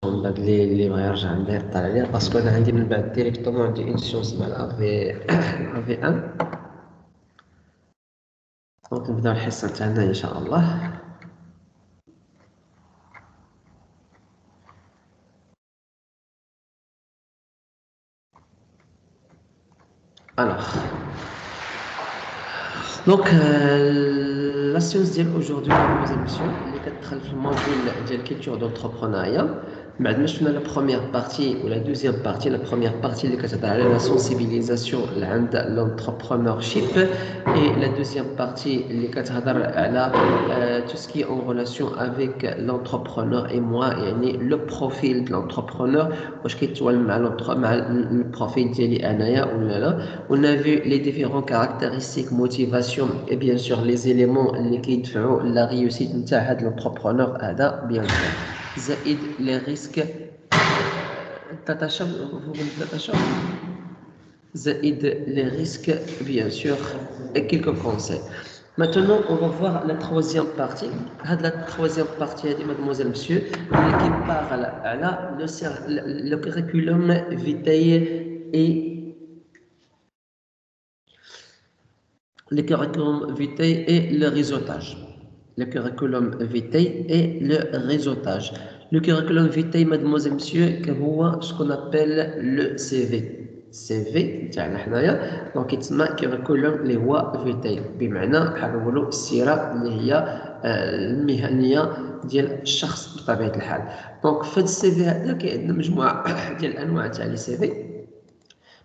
اللي بغا يرجع ندير طالع عليها باسكو انا عندي من بعد ديريكتومون عندي اون سيونس مع الافي ان. دونك نبداو الحصه تاعنا ان شاء الله. الوغ دونك لا سيونس ديال اوجوردي ميزيل مسيو اللي كتدخل في الموديل ديال كيلتور دونتربرونيا. بعد ما شفنا لا بروميير بارتي ولا دوزيام بارتي. لا بروميير بارتي اللي كتهضر على لا سونسيبيليزاسيون عند لونتربرونور شيب، اي لا دوزيام بارتي اللي كتهضر على تو سكي اون ريلاسيون افيك لونتربرونور اي موا، يعني لو بروفيل دو لونتربرونور واش كيتوالم مع البروفيل ديالي انايا ولا لا. On a vu les différentes caractéristiques, motivation et bien sûr les éléments qui font la réussite de l'entrepreneur. Bien sûr. زائد les risques. زائد les risques, bien sûr, et quelques conseils. Maintenant, on va voir la troisième partie. La troisième partie, mademoiselle, monsieur, qui parle le curriculum vitae et le curriculum vitae et le réseautage. Le curriculum vitae et le réseautage. Le curriculum vitae, mademoiselle, monsieur, c'est ce qu'on appelle le CV. CV, donc c'est curriculum اللي هو vitae. بمعنى بحال نقولوا السيرة اللي هي المهنية ديال الشخص بطبيعة الحال. دونك في هذا السي في هذا كاين عندنا مجموعة ديال الأنواع تاع لي سي في.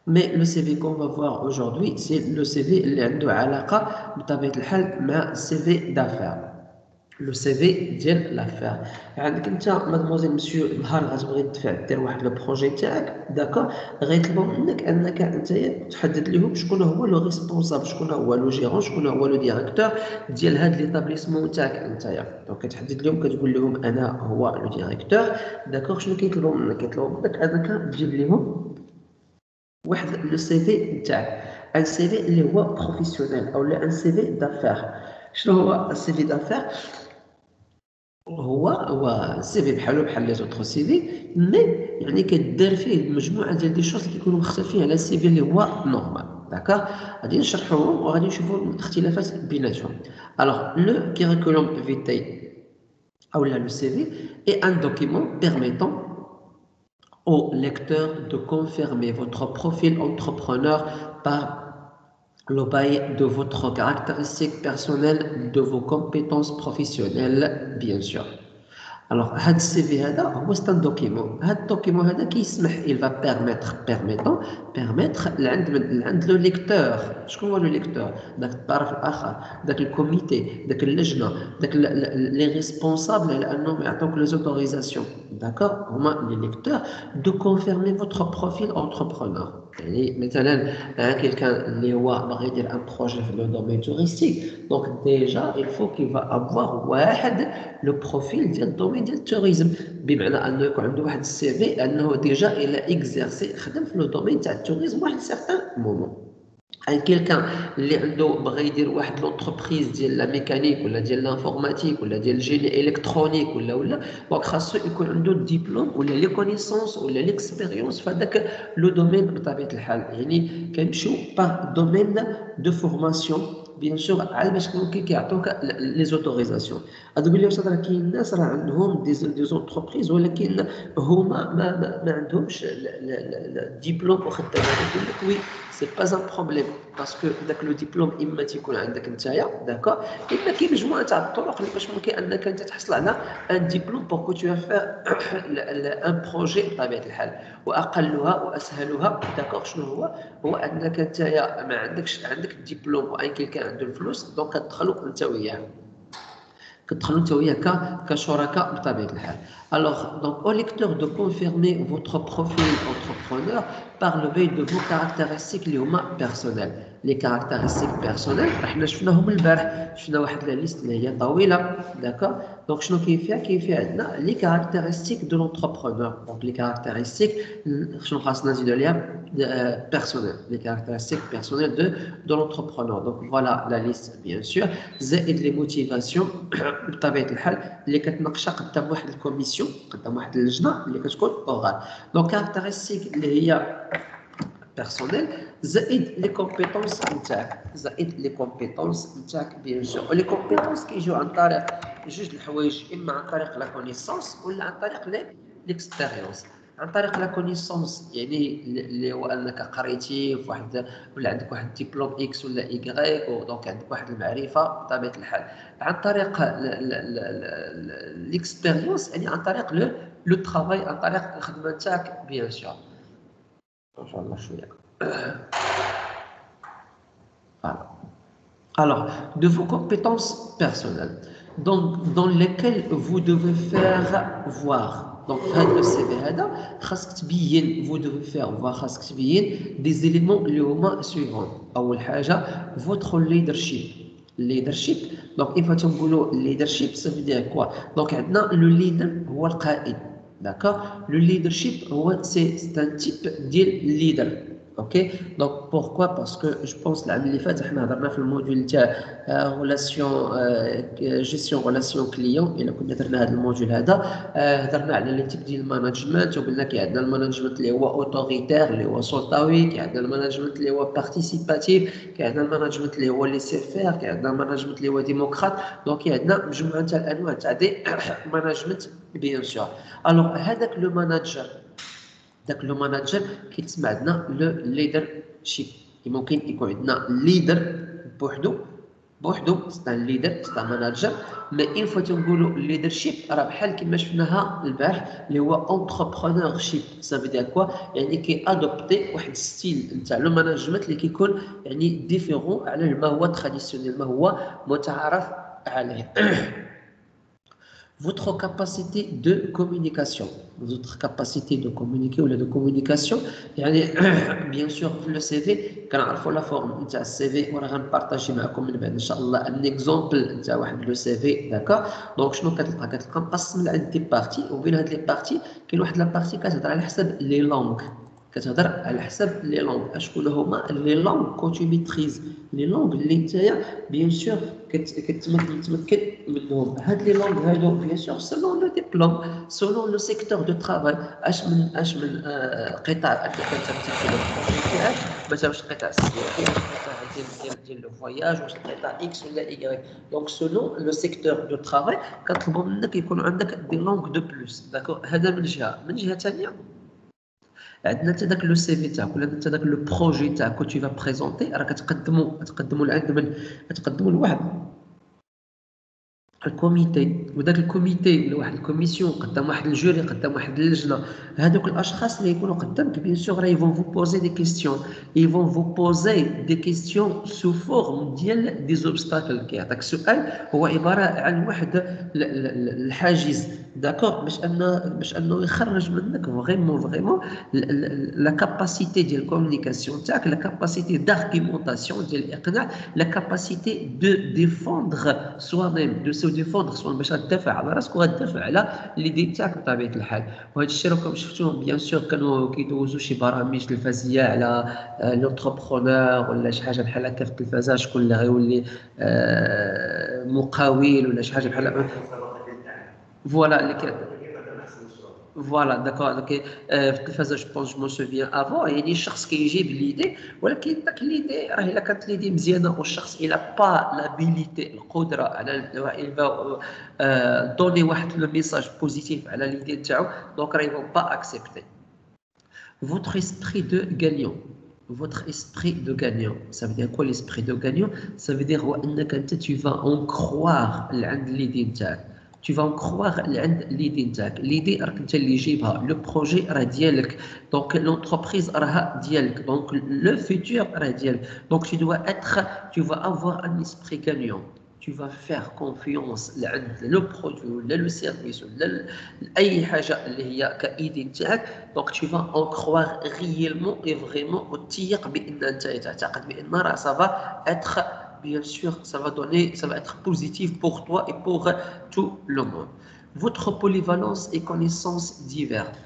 Mais le CV qu'on va voir aujourd'hui, c'est le CV اللي عنده علاقة بطبيعة الحال مع CV d'affaires. لو سي في ديال لافير. عندك انت مادموزيل مسيو نهار غتبغي دير واحد لو بروجي تاعك، داكور، غيطلبوا منك انك انت تحدد لهم شكون هو لو ريسبونسابل، شكون هو لو جيرون، شكون هو لو ديريكتور ديال هاد ليطابليسمون تاعك انت. دونك كتحدد لهم، كتقول لهم انا هو لو ديريكتور، داكور. شنو كيطلبوا منك؟ كيطلبوا منك انك تجيب لهم واحد لو سي في نتاعك، ان سي في اللي هو بروفيسيونيل او ان سي في دافير. شنو هو السي في دافير؟ هو سي في بحال لي زوطخ سي في، مي يعني كدار فيه مجموعه ديال دي شوز اللي كيكونوا مختلفين على السي في اللي هو نورمال، داكور. غادي نشرحوهم وغادي نشوفوا الاختلافات بيناتهم. الوغ لو كيريكولوم فيتاي او لو سي في est un document permettant au lecteur de confirmer votre profil entrepreneur par le bail de votre caractéristique personnelle, de vos compétences professionnelles, bien sûr. Alors, ce CV, c'est un document. Ce document il va permettre le lecteur. Je comprends le lecteur. Le comité, les responsables, les autorisations. D'accord? Les lecteurs, de confirmer votre profil entrepreneur. Maintenant, quelqu'un qui a un projet dans le domaine touristique, donc déjà, il faut qu'il va avoir le profil du domaine du tourisme. بمعنى انه يكون عنده واحد السي في انه ديجا الى اكزيرسي خدم في لو دومين تاع التوريزم واحد سيغتان مومون. ان كيلكان اللي عنده بغى يدير واحد لونتربريز ديال لا ميكانيك ولا ديال لانفورماتيك ولا ديال الجيني الكترونيك ولا دونك خاصو يكون عنده الدبلوم ولا لي كونيسونس ولا ليكسبيريونس في هذاك لو دومين بطبيعه الحال. يعني كنمشيو با دومين دو فورماسيون بيان سور على باش ممكن كيعطوك لي زوتوريزاسيون. غتقول لي واش راه كاين الناس راه عندهم دي زونتربريز ولكن هما ما عندهمش الدبلوم وخدامين. نقول لك وي سي با ان بروبليم باسكو داك لو دبلوم اما تيكون عندك نتايا، داكور، اما كاين مجموعه تاع الطرق اللي باش ممكن انك انت تحصل على ان دبلوم بور كو تو فير ان بروجي بطبيعه الحال. واقلها واسهلها، داكور، شنو هو انك انت ما عندك الدبلوم وان كيلكان عنده الفلوس، دونك كتدخلوا انت وياه كشركاء بطبيعه الحال. Alors, donc, au lecteur de confirmer votre profil entrepreneur par le biais de vos caractéristiques اللي هما personnelles. Les caractéristiques personnelles احنا شفناهم البارح، شفنا واحد لا ليست اللي هي طويله. d'accord. donc شنو كاين فيها عندنا les caractéristiques de l'entrepreneur. donc les caractéristiques شنو خاصنا نزيدو عليها personnelles, les caractéristiques personnelles de l'entrepreneur. donc voilà la liste bien sûr. زائد les motivations بطبيعه الحال اللي كتناقشها قدام واحد الكوميسيون، قدام واحد اللجنه اللي كتكون اورال. donc caractéristiques اللي هي personnel زائد لي كومبيتونس نتاعك، زائد لي كومبيتونس نتاعك بيان سور. ولي كومبيتونس كيجيو عن طريق جوج الحوايج، اما عن طريق لا كونيسونس ولا عن طريق ليكسبيريونس. عن طريق لا كونيسونس يعني اللي هو انك قريتي في واحد ولا عندك واحد ديبلوم اكس ولا ايكغيك ودونك عندك واحد المعرفه بطبيعه الحال. عن طريق ليكسبيريونس يعني عن طريق لو ترافاي، عن طريق الخدمه نتاعك بيان سور. ان شاء الله شويه. Alors, de vos compétences personnelles, donc, dans lesquelles vous devez faire voir. Donc, le CV, vous devez faire voir des éléments suivants. Votre leadership. Leadership. Donc, il faut que leadership, ça veut dire quoi? Donc, le leader, c'est le قائد. D'accord. Le leadership, c'est un type de leader. Ok. Donc pourquoi? Parce que je pense l'année اللي فاتت احنا هضرنا في الموديول تاع relation gestion relation client. الا كنا درنا هذا الموديول هذا هضرنا على لي تيب ديال المانجمنت وقلنا كاين عندنا المانجمنت اللي هو اوتوريتير اللي هو سلطوي، كاين عندنا المانجمنت اللي هو بارتيسيباتيف، كاين عندنا المانجمنت اللي هو ليسي فير، كاين عندنا المانجمنت اللي هو ديموقراط. دونك كاين عندنا مجموعه تاع الانواع تاع دي مانجمنت بيان سور. الوغ هذاك لو ماناجر، داك لو ماناجر كيتسمى عندنا لو ليدر شيب. ممكن يكون عندنا ليدر بوحدو سي ان ليدر سي ان ماناجر. مي اين فوا تنقولوا ليدر شيب راه بحال كما شفناها البارح اللي هو اونتربرونور شيب. سا فيدير كوا؟ يعني كي ادوبتي واحد ستيل نتاع لو ماناجمنت اللي كيكون يعني ديفيرون على ما هو تراديسيونيل، ما هو متعارف عليه. Votre capacité de communication, votre capacité de communiquer ou de communication, يعني bien sûr في le CV كنعرفوا لا فورم نتاع السي في وراه غنبارطاجي معكم من بعد ان شاء الله ان اكزومبل نتاع واحد لو سي في. داكور. دونك شنو كتلقى مقسم لعند دي بارتي، وبين هاد لي بارتي كاين واحد لا بارتي كتهضر على حسب لي لونغ، كتهضر على حسب لي لونغ. اشكون هما لي لونغ كو تو ميتريز؟ لي لونغ اللي نتايا بيان سور كتمكن منهم. هاد لي لونغ هادو بيان سور سولون لو ديبلوم، سولون لو سيكتور دو ترافاي. اش من قطاع انت كتمتلك في البروجي تاعك، مثلا واش القطاع السياحي، واش القطاع ديال لو فواياج، واش القطاع اكس ولا اي. دونك سولون لو سيكتور دو ترافاي كطلبوا منك يكون عندك دي لونغ دو بلوس. داكور. هذا من جهه. من جهه ثانيه عندنا حتى داك لو سي في تاعك ولا حتى داك لو بروجي تاعك كو تو فا بريزونتي راه كتقدموا لعند من؟ كتقدموا لواحد الكوميتي، وداك الكوميتي ولا واحد الكوميسيون قدام واحد الجوري، قدام واحد اللجنه. هذوك الاشخاص اللي يكونوا قدامك بيان سور راه يفون فو بوزي دي كيستيون، يفون فو بوزي دي كيستيون سو فورم ديال دي زوبستاكل. كيعطيك سؤال هو عباره عن واحد الحاجز. داكور. باش انه يخرج منك فريمون لا كاباسيتي ديال الكومونيكاسيون تاعك، لا كاباسيتي دارغيمونطاسيون ديال الاقناع، لا كاباسيتي دو ديفوندغ سوا ميم، دو ديفوندغ سوا باش تدافع على راسك وتدافع على ليدي تاعك بطبيعه الحال. وهذا الشيء راكم شفتوه بيان سور كانوا كيدوزوا شي برامج تلفزيونيه على لونتربرونور ولا شي حاجه بحال هكا في التلفازه، شكون اللي غيولي مقاول ولا شي حاجه بحال فوالا اللي فوالا. داكور. دونك في التلفازه جو بونس جو مون سوفيان افون يعني الشخص كيجيب ليدي، ولكن داك ليدي راه الا كانت ليدي مزيانه والشخص الى با لابيليتي القدره على دوني واحد لو ميساج بوزيتيف على ليدي تاعو، دونك راه يفون با اكسبتي. Votre esprit de gagnant. Votre esprit de gagnant. Ça veut dire quoi l'esprit de gagnant? Ça veut dire tu vas en croire l'idée نتاعك. Tu vas en croire l'idée نتاعك. L'idée راك انت اللي جيبها. Le projet راه ديالك. Donc l'entreprise راها ديالك. Donc le futur راه ديالك. Donc tu vas avoir un esprit gagnant. tu vas faire confiance le produit, le service, أي حاجة اللي هي كإيدي نتاعك. donc tu vas en croire réellement et vraiment وتيق بأن أنت تعتقد بأن راه ça va être bien sûr ça va être positif pour toi et pour tout le monde. Votre polyvalence et connaissances diverses.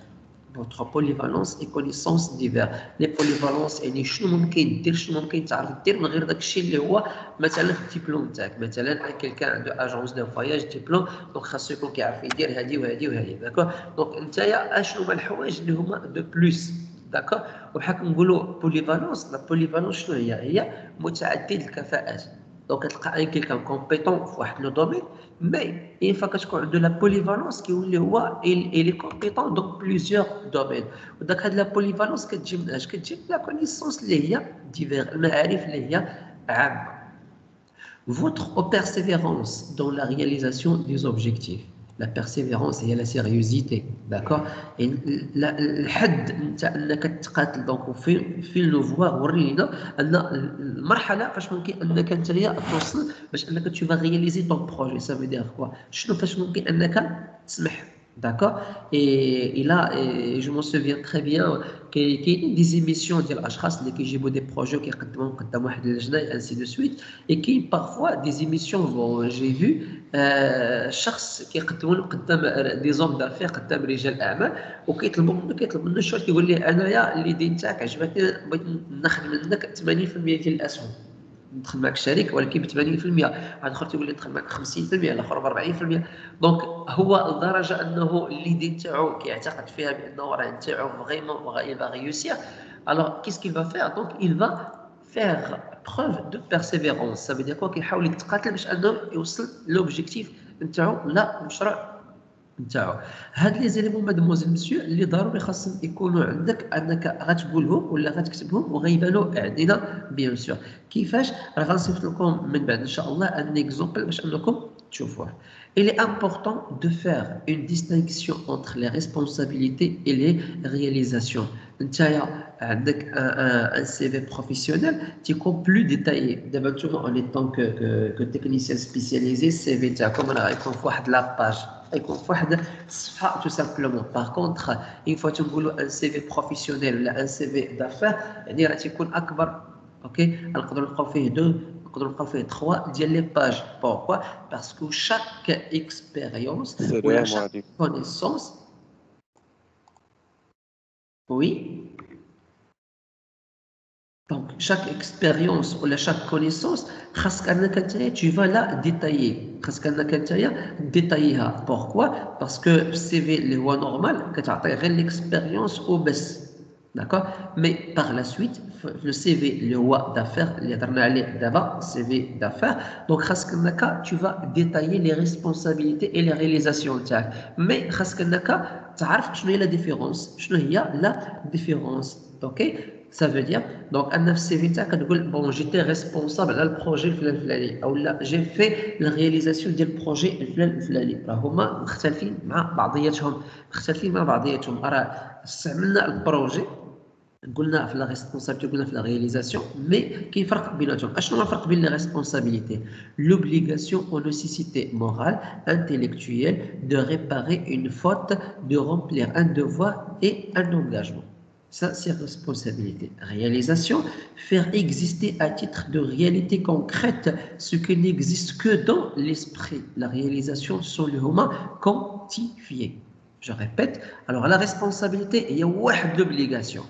Votre polyvalence et connaissances diverses. Les polyvalences يعني شنو ممكن دير شنو ممكن تعرف دير من غير داك الشيء اللي هو مثلا في الدبلوم تاعك. مثلا كيلكان عنده اجونس دو فواياج دبلوم دونك خاصو يكون كيعرف يدير هذه وهذه وهذه داكور. دونك نتايا اشنو هما الحوايج اللي هما دو بلوس داكور. وبحال نقولوا بوليفالونس. لا بوليفالونس شنو هي متعدد الكفاءات. دونك تلقى ان كيلكان كومبيتون في واحد لو دومين مي اين فوا كتكون عنده لا بوليفالونس كيولي هو اي لي كومبيتون دونك بليزيور دومين. وداك هاد لا بوليفالونس كتجي من اش؟ كتجي من لا كونيسونس اللي هي ديفير، المعارف اللي هي عامه. Votre persévérance dans la réalisation des objectifs. La persévérance هي la sérieuxité d'accord. et الحد نتاع انك تقاتل دونك في لو فوار ورينا ان المرحله فاش ممكن انك نتايا توصل باش انك tu vas réaliser ton projet. ça veut dire quoi؟ شنو فاش ممكن انك تسمح d'accord. et là je m'en souviens très bien كاين دي زيميسيون ديال الاشخاص اللي كيجيبوا دي بروجي وكيقدموهم قدام واحد اللجنه انسي دو سويت. et كاين parfois دي زيميسيون bon j'ai vu شخص كيقدموا له قدام دي زوم دافير قدام رجال اعمال وكيطلبوا منه الشغل. كيقول لي انايا الليدي نتاعك عجبتني بغيت ناخذ منك 80% ديال الاسهم ندخل معك الشريك ولكن ب 80%. واحد اخر تيقول لي ندخل معك 50% الاخر ب 40%. دونك هو لدرجه انه الليدي نتاعو كيعتقد فيها بانه راه نتاعو فريمون وغا ريوسير. alors qu'est-ce qu'il va faire؟ donc il va faire preuve de persévérance. ça veut dire quoi؟ كيحاول يتقاتل باش انه يوصل لوبجيكتيف نتاعو لا المشروع نتاعو. هاد لي زيليمون مادموزيل مسيو اللي ضروري خاصهم يكونوا عندك انك غتقولهم ولا غتكتبهم وغيبانوا عندنا بيان سور. كيفاش؟ راه غنصيفط لكم من بعد ان شاء الله ان اكزومبل باش انكم تشوفوه. Il est important de faire une distinction entre les responsabilités et les réalisations. نتايا عندك un CV professionnel تيكون plus détaillé. دابا نتوما en étant que technicien spécialisé CV تاعكم راه غيكون في واحد لاباج يكون في واحد الصفحه tout simplement. par contre une fois تنقولوا un CV professionnel ولا un CV d'affaires يعني راه تيكون اكبر. اوكي نقدروا نلقاو فيه نقدروا نلقاو فيه 3 ديال لي باج. pourquoi؟ parce que chaque expérience ولا chaque connaissance. oui. donc chaque expérience ou chaque connaissance خاصك انك نتايا tu vas la détailler. خاصك انك نتايا détailler. pourquoi؟ parce que السي في اللي هو نورمال كتعطي غير ليكسبيريونس وبس d'accord. mais par la suite le CV اللي هو d'affaires اللي هضرنا عليه دابا CV d'affaires donc خاصك انك tu vas détailler les responsabilités et les réalisations تاعك. mais خاصك انك تعرف شنو هي لا ديفيرونس. شنو هي لا ديفيرونس؟ اوكي. ça veut dire donc انا في السي في تاعك كتقول بون جيتي ريسبونسابل على البروجي الفلاني او لا جي في لا رياليزاسيون ديال البروجي الفلاني. راه هما مختلفين مع بعضياتهم. راه استعملنا البروجي قلنا في لا ريسبونسابيلتي قلنا في لا رياليزاسيون مي كاين فرق بيناتهم. اشنو هو الفرق بين لي ريسبونسابيلتي؟ l'obligation ou nécessité morale intellectuelle de réparer une faute, de remplir un devoir et un engagement. Ça, c'est responsabilité. Réalisation, faire exister à titre de réalité concrète ce qui n'existe que dans l'esprit. La réalisation sont les humains quantifiés. Je répète, alors la responsabilité, il y a une obligation.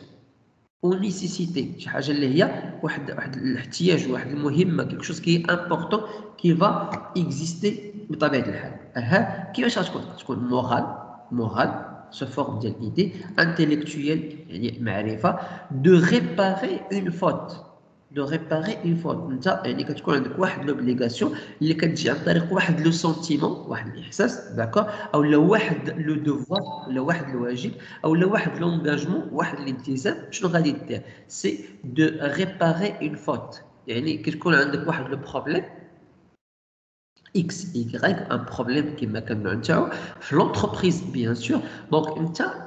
ونيسيسيتي شي حاجه اللي هي واحد الاحتياج واحد المهمه كيك شوز كي امبورطون كي فا اكزيستي بطبيعه الحال. كيفاش غتكون مورال سو فورم ديال ايدي انتيليكتويال يعني معرفه دو ريباري اون فوت. انت يعني كتكون عندك واحد لوبليغاسيون اللي كتجي عن طريق واحد لو سونتيمون واحد الاحساس داكور او لا واحد لو دوفوار ولا واحد الواجب او لا واحد لونغاجمون واحد الالتزام. شنو غادي دير؟ سي دو ريباري اون فوت. يعني كتكون عندك واحد لو بروبليم X, Y, un problème qui m'a l'entreprise, bien sûr. Donc,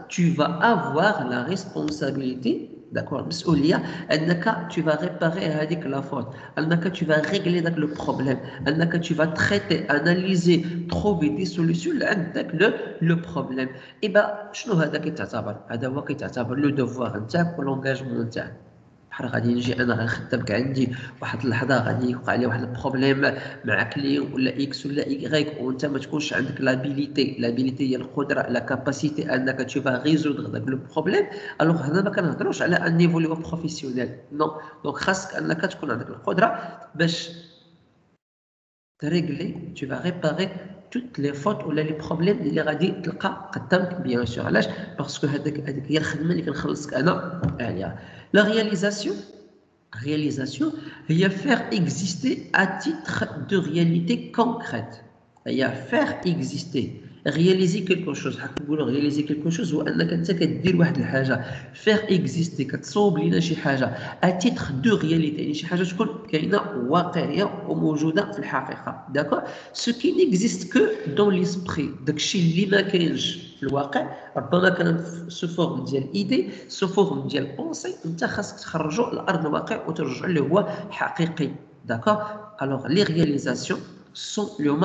tu vas avoir la responsabilité, d'accord المسؤوليه انك tu vas réparer هذيك la faute انك tu vas régler داك le problème انك tu vas traiter analyser trouver des solutions لعندك le problème et ben شنو هذا كيتعتبر هذا هو كيتعتبر لو دوفوار نتاعك والانغاجمون نتاعك بحال غادي نجي انا غنخدمك عندي واحد اللحظه غادي يوقع لي واحد البروبليم مع كليون ولا اكس ولا ايغريك وانت ما تكونش عندك لابيليتي هي القدره لا كاباسيتي انك tu vas résoudre داك لو بروبليم الوغ هنا ما كنهضروش على ان نيفو لي هو بروفيسيونيل نو دونك خاصك انك تكون عندك القدره باش تريغلي tu vas réparer toutes les fautes ولا لي بروبليم اللي غادي تلقى قدامك بيان سور علاش باسكو هذيك هي الخدمه اللي كنخلصك انا عليها لا réalisation هي faire exister à titre de réalité concrète هي faire exister réaliser quelque chose حق نقولوا réaliser quelque chose هو انك انت كدير واحد الحاجه faire exister كتصوب لينا شي حاجه à titre de réalité يعني شي حاجه تكون كاينه واقعيه وموجوده في الحقيقه داكور ce qui n'existe que dans l'esprit داكشي اللي ما كاينش في الواقع ربما كان سو فورم ديال ايدي سو فورم ديال بونسي انت خاصك تخرجوا لارض الواقع وترجع اللي هو حقيقي داكور الوغ لي رياليزاسيون سون اليوم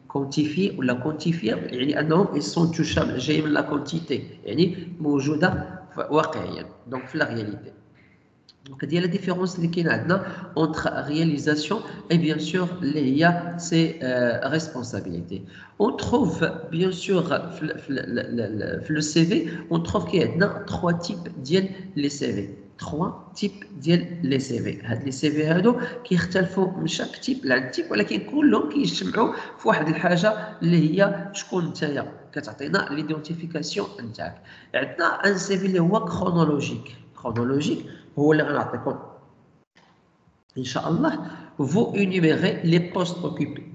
كونتيفيي ولا كونتيفيا يعني انهم سون توشابل جاي من لا كونتيتي يعني موجوده واقعيا دونك في لا رياليتي Donc, il y a la différence entre réalisation et bien sûr ses responsabilités. On trouve bien sûr le CV, on trouve qu'il y a trois types de les CV. Trois types de les CV. Les CV qui يختلفوا من chaque type للتيب ولكن كلهم كيجتمعوا في واحد الحاجه اللي هي شكون نتايا كتعطينا ليدونتيفيكاسيون نتاعك. عندنا ان CV اللي هو chronologique هو اللي غنعطيكم ان شاء الله vous énumérez les postes occupés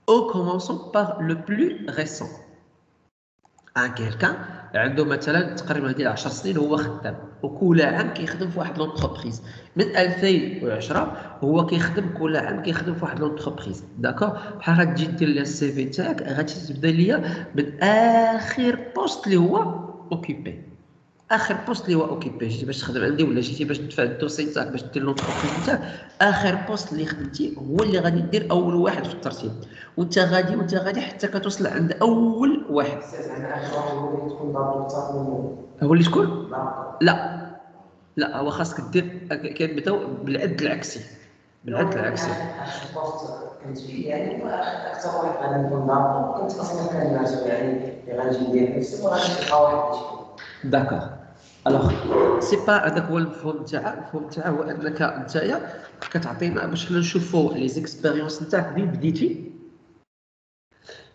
en commençant par le plus récent ان كيلكان عنده مثلا تقريبا ديال 10 سنين هو خدام وكل عام كيخدم في واحد لونتربريز من 2010 هو كيخدم كل عام كيخدم في واحد لونتربريز داكور بحال غتجي دير لي السي في تاعك غادي تبدا ليا من اخر بوست اللي هو اوكيبي اخر بوست اللي هو اوكيبي جيتي باش تخدم عندي ولا جيتي باش تدفع الدوسي تاعك باش دير لونتربريز تاعك اخر بوست اللي خدمتي هو اللي غادي دير اول واحد في الترتيب وانت غادي حتى كتوصل عند اول واحد هو اللي تكون لا هو خاصك دير كنبداو بالعد العكسي كنت فيه يعني اكثر واحد غادي نكون ضابط كنت اصلا كنمارسو يعني غنجي ندير نفسي وغادي نلقى واحد داكوغ الوغ سي با هذاك هو المفهوم تاعها هو انك نتايا كتعطينا باش حنا نشوفوا لي زيكسبيريونس نتاعك فين بديتي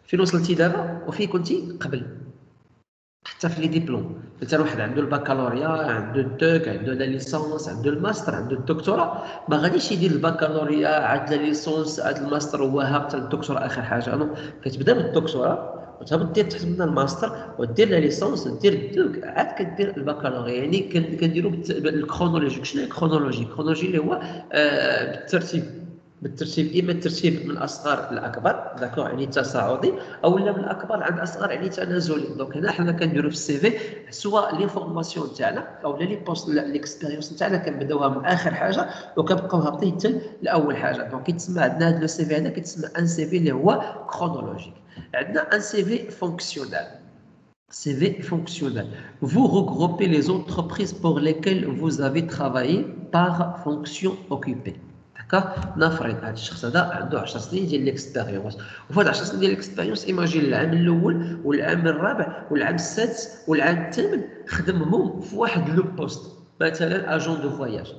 فين وصلتي دابا وفين كنتي قبل حتى في لي ديبلوم مثلا واحد عنده البكالوريا عنده الدوك عنده لا ليسونس عنده الماستر عنده الدكتوراه ما غاديش يدير البكالوريا عاد لا ليسونس عاد الماستر هو حتى الدكتوراه اخر حاجه نو كتبدا بالدكتوراه وتبدا دير تحت منها الماستر ودير لا ليسونس ودير الدوك عاد كدير البكالوريا يعني كنديروا بالكرونولوجي شنو هي الكرونولوجي اللي هو بالترتيب اما الترتيب من الاصغر للاكبر داكور يعني تصاعدي او لا من الاكبر عند الاصغر يعني تنازلي دونك هنا حنا كنديروا في السي في سواء لي فورماسيون تاعنا او لي بوست ليكسبيريونس تاعنا كنبداوها من اخر حاجه وكنبقاو هابطين حتى لاول حاجه دونك كيتسمى عندنا هذا لو سي في هذا كيتسمى ان سي في اللي هو كرونولوجيك عندنا ان سي في فونكسيونال CV fonctionnel. Vous regroupez les entreprises pour lesquelles vous avez travaillé par fonction occupée. نفرض هذا الشخص هذا عنده 10 سنين ديال ليكسبيريونس وفي هاد 10 سنين ديال ليكسبيريونس ايماجين العام الاول والعام الرابع والعام السادس والعام الثامن خدمهم في واحد لو بوست مثلا اجون دو فواياج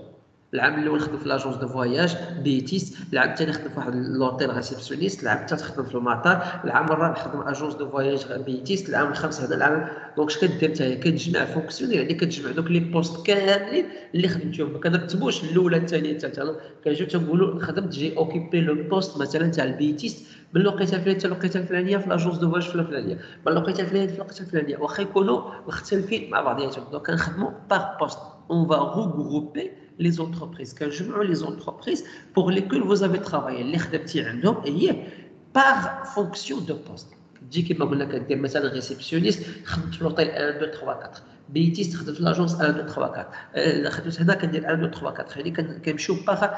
العام الاول خدم في لاجونس دو فواياج بيتيس العام الثاني خدم في واحد لوطيل ريسبسيونيست العام الثالث خدم في المطار العام الرابع خدم اجونس دو فواياج بيتيس العام الخامس هذا العام دونك اش كدير نتايا كتجمع فونكسيونير يعني كتجمع دوك لي بوست كاملين اللي خدمتيهم ما كنرتبوش الاولى الثانيه الثالثه كنجيو تنقولوا خدمت جي اوكيبي لو بوست مثلا تاع البيتيس من الوقيته الفلانيه حتى الوقيته الفلانيه في لاجونس دو فواياج الفلانيه من الوقيته الفلانيه في الوقيته الفلانيه واخا يكونوا مختلفين مع بعضياتهم دونك كنخدموا باغ بوست on va regrouper les entreprises كنجمعوا les entreprises pour lesquelles vous avez travaillé اللي خدمتي عندهم هي par fonction de poste تجي كيما قلنا كدير مثلا ريسبسيونيست خدمت في لوطيل 1 2 3 4 بيتيست خدمت في لاجونس 1 2 3 4 خدمت هنا كندير 1 2 3 4 يعني كنمشيو باغ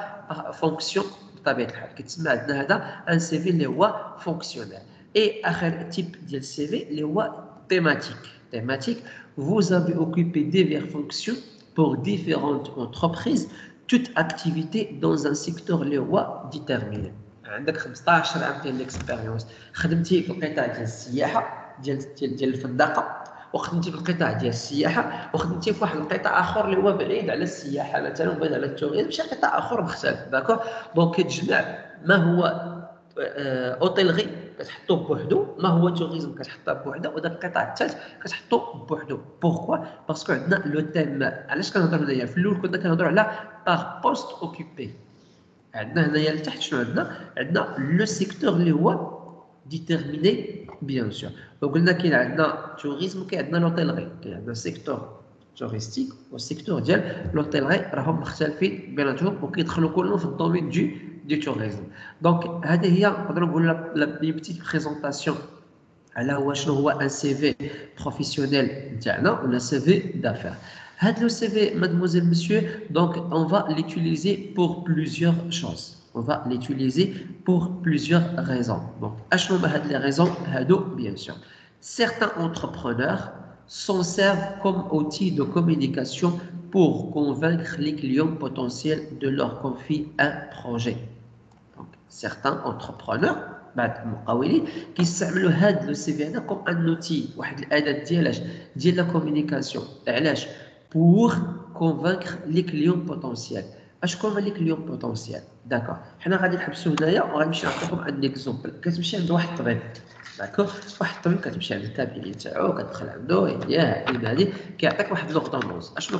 فونكسيون بطبيعه الحال كيتسمى عندنا هذا ان سي في اللي هو فونكسيونيل. اي اخر تيب ديال السي في اللي هو thématique. Vous avez occupé diverses fonctions pour différentes entreprises, toute activité dans un secteur اللي هو déterminé. عندك 15 عام ديال الاكسبيريونس، خدمتي في القطاع ديال السياحه ديال الفندقه، وخدمتي في القطاع ديال السياحه، وخدمتي في واحد القطاع اخر اللي هو بعيد على السياحه مثلا وبعيد على التوريزم، شي قطاع اخر مختلف. داكور دونك كتجمع ما هو اوتيلغي كتحطوه بوحدو، ما هو توريزم كتحطوه بوحدو، وداك القطاع الثالث كتحطوه بوحدو. بوركوا باسكو عندنا لو تيم. علاش كنهضروا هنايا؟ في الاول كنا كنهضروا على باغ بوست اوكوبي. عندنا هنايا لتحت شنو عندنا لو سيكتور اللي هو ديتيرميني بيان سور. وقلنا كاين عندنا توريزم وكاين عندنا لوتيلغي، كاين عندنا سيكتور توريستيك والسيكتور ديال لوتيلغي راهم مختلفين بيناتهم وكيدخلوا كلهم في الدومين دي توريزم. دونك هذه هي نقدروا نقولوا لا بيتيت بريزونطاسيون على هو شنو هو ان سي في بروفيسيونيل نتاعنا ولا سي في دافير. هذا لو سي في مادموزيل مسيو دونك اون فا ليتيليزي بور بليزيور شوز. On va l'utiliser pour plusieurs raisons. Donc, اشنو هما هاد لي raisons هادو bien sûr. Certains entrepreneurs s'en servent comme outil de communication pour convaincre les clients potentiels de leur confier un projet. Donc, certains entrepreneurs بعض المقاولين كيستعملوا هذا لو سي في هذا كوم ان اوتي، واحد الاداه ديال لا كومونيكاسيون. علاش؟ بور كونفانكر لي كليون بوتونسيال. اشكون هما لي كليون بوتونسيال؟ داكور حنا غادي نحبسوا هنايا وغنمشي نعطيكم ان اكزومبل. كتمشي عند واحد الطبيب، داكور واحد الطبيب كتمشي عند الكابيني تاعو كتدخل عنده يا هادي كيعطيك واحد لوردونونس. اشنو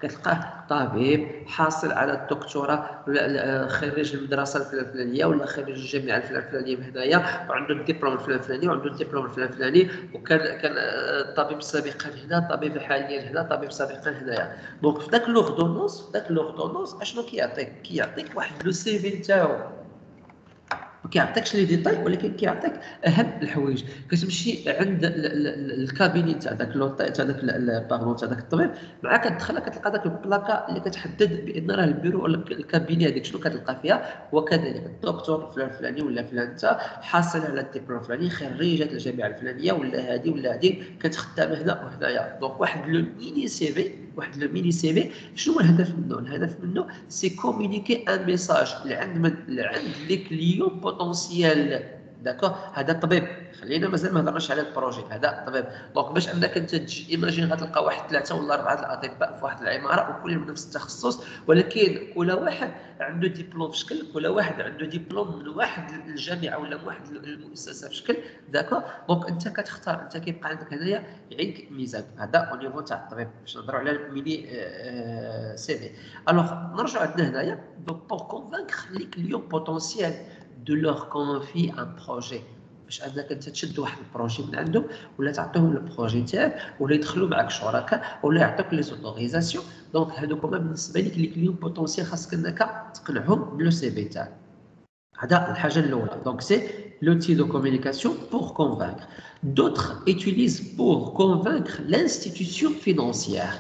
كتلقاه طبيب حاصل على الدكتوراه، خريج المدرسه الفلانيه ولا خريج الجامعه الفلانيه من هنايا، وعنده الدبلوم الفلاني وعنده الدبلوم الفلاني، وكان طبيب سابقا هنا، طبيب حاليا هنا، طبيب سابقا هنايا. دونك في داك لوردونونس اشنو كيعطيك واحد لو سي في نتاعو، ما كيعطيكش لي ديتاي ولكن كيعطيك اهم الحوايج. كتمشي عند الكابيني تاع داك لوطي تاع داك باردون تاع داك الطبيب، مع كتدخل كتلقى داك البلاكا اللي كتحدد بان راه البيرو ولا الكابيني هذيك شنو كتلقى فيها. وكذلك الدكتور فلان الفلاني ولا فلان انت حاصل على الدبلوم الفلاني، خريجه الجامعه الفلانيه ولا هذه كانت خدامه هنا وهنايا. دونك واحد لو ميني سي في شنو هو الهدف منه؟ الهدف منه سي كومونيكي ان ميساج لعند لي كليون بوتونسيال. داكور هذا طبيب، خلينا مازال ما هضرناش على البروجي، هذا طبيب. دونك باش انك انت تجي ايماجين غتلقى واحد 3 ولا 4 الاطباء في واحد العماره وكلهم بنفس التخصص، ولكن كل واحد عنده دبلوم في شكل، كل واحد عنده دبلوم من واحد الجامعه ولا من واحد المؤسسه في شكل. داكور دونك انت كتختار، انت كيبقى عندك هنايا يعينك ميزان. هذا او نيفو تاع الطبيب باش نهضروا على الميني سي في. الوغ نرجعوا عندنا هنايا دونك بور كونفانكر لي كليون بوتونسيال de leur confier un projet. باش انك انت تشد واحد البروجي من عندهم ولا تعطيهم البروجي تاعك ولا يدخلوا معك شركاء ولا يعطوك لي زوتوريزاسيون. دونك هذوك هما بالنسبه لك لي كليون بوتونسيال خاصك انك تقنعهم بلو سي في تاعك. هذا الحاجه الاولى. دونك سي l'outil de communication pour convaincre. D'autres utilisent pour convaincre l'institution financière.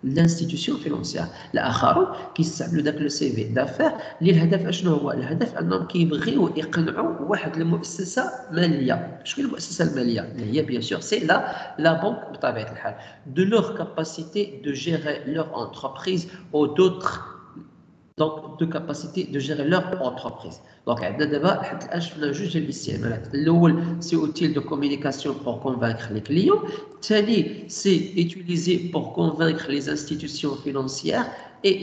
l'institution financière. الاخرون كيستعملوا داك لو سي في دافير اللي الهدف اشنو هو؟ الهدف انهم كيبغيو يقنعوا واحد المؤسسه ماليه. شنو المؤسسه الماليه؟ اللي هي بيان سور سي لا بنك بطبيعه الحال. de leur capacité de gérer leur entreprise ou d'autres donc de capacité de gérer leur entreprise. Donc عندنا دابا لحد الان شفنا جوج ديال الاستعمالات. الاول سي اوتيل دو كومونيكاسيون بور كونفaincre لي كليون. الثاني سي utiliser pour convaincre les institutions financières. Et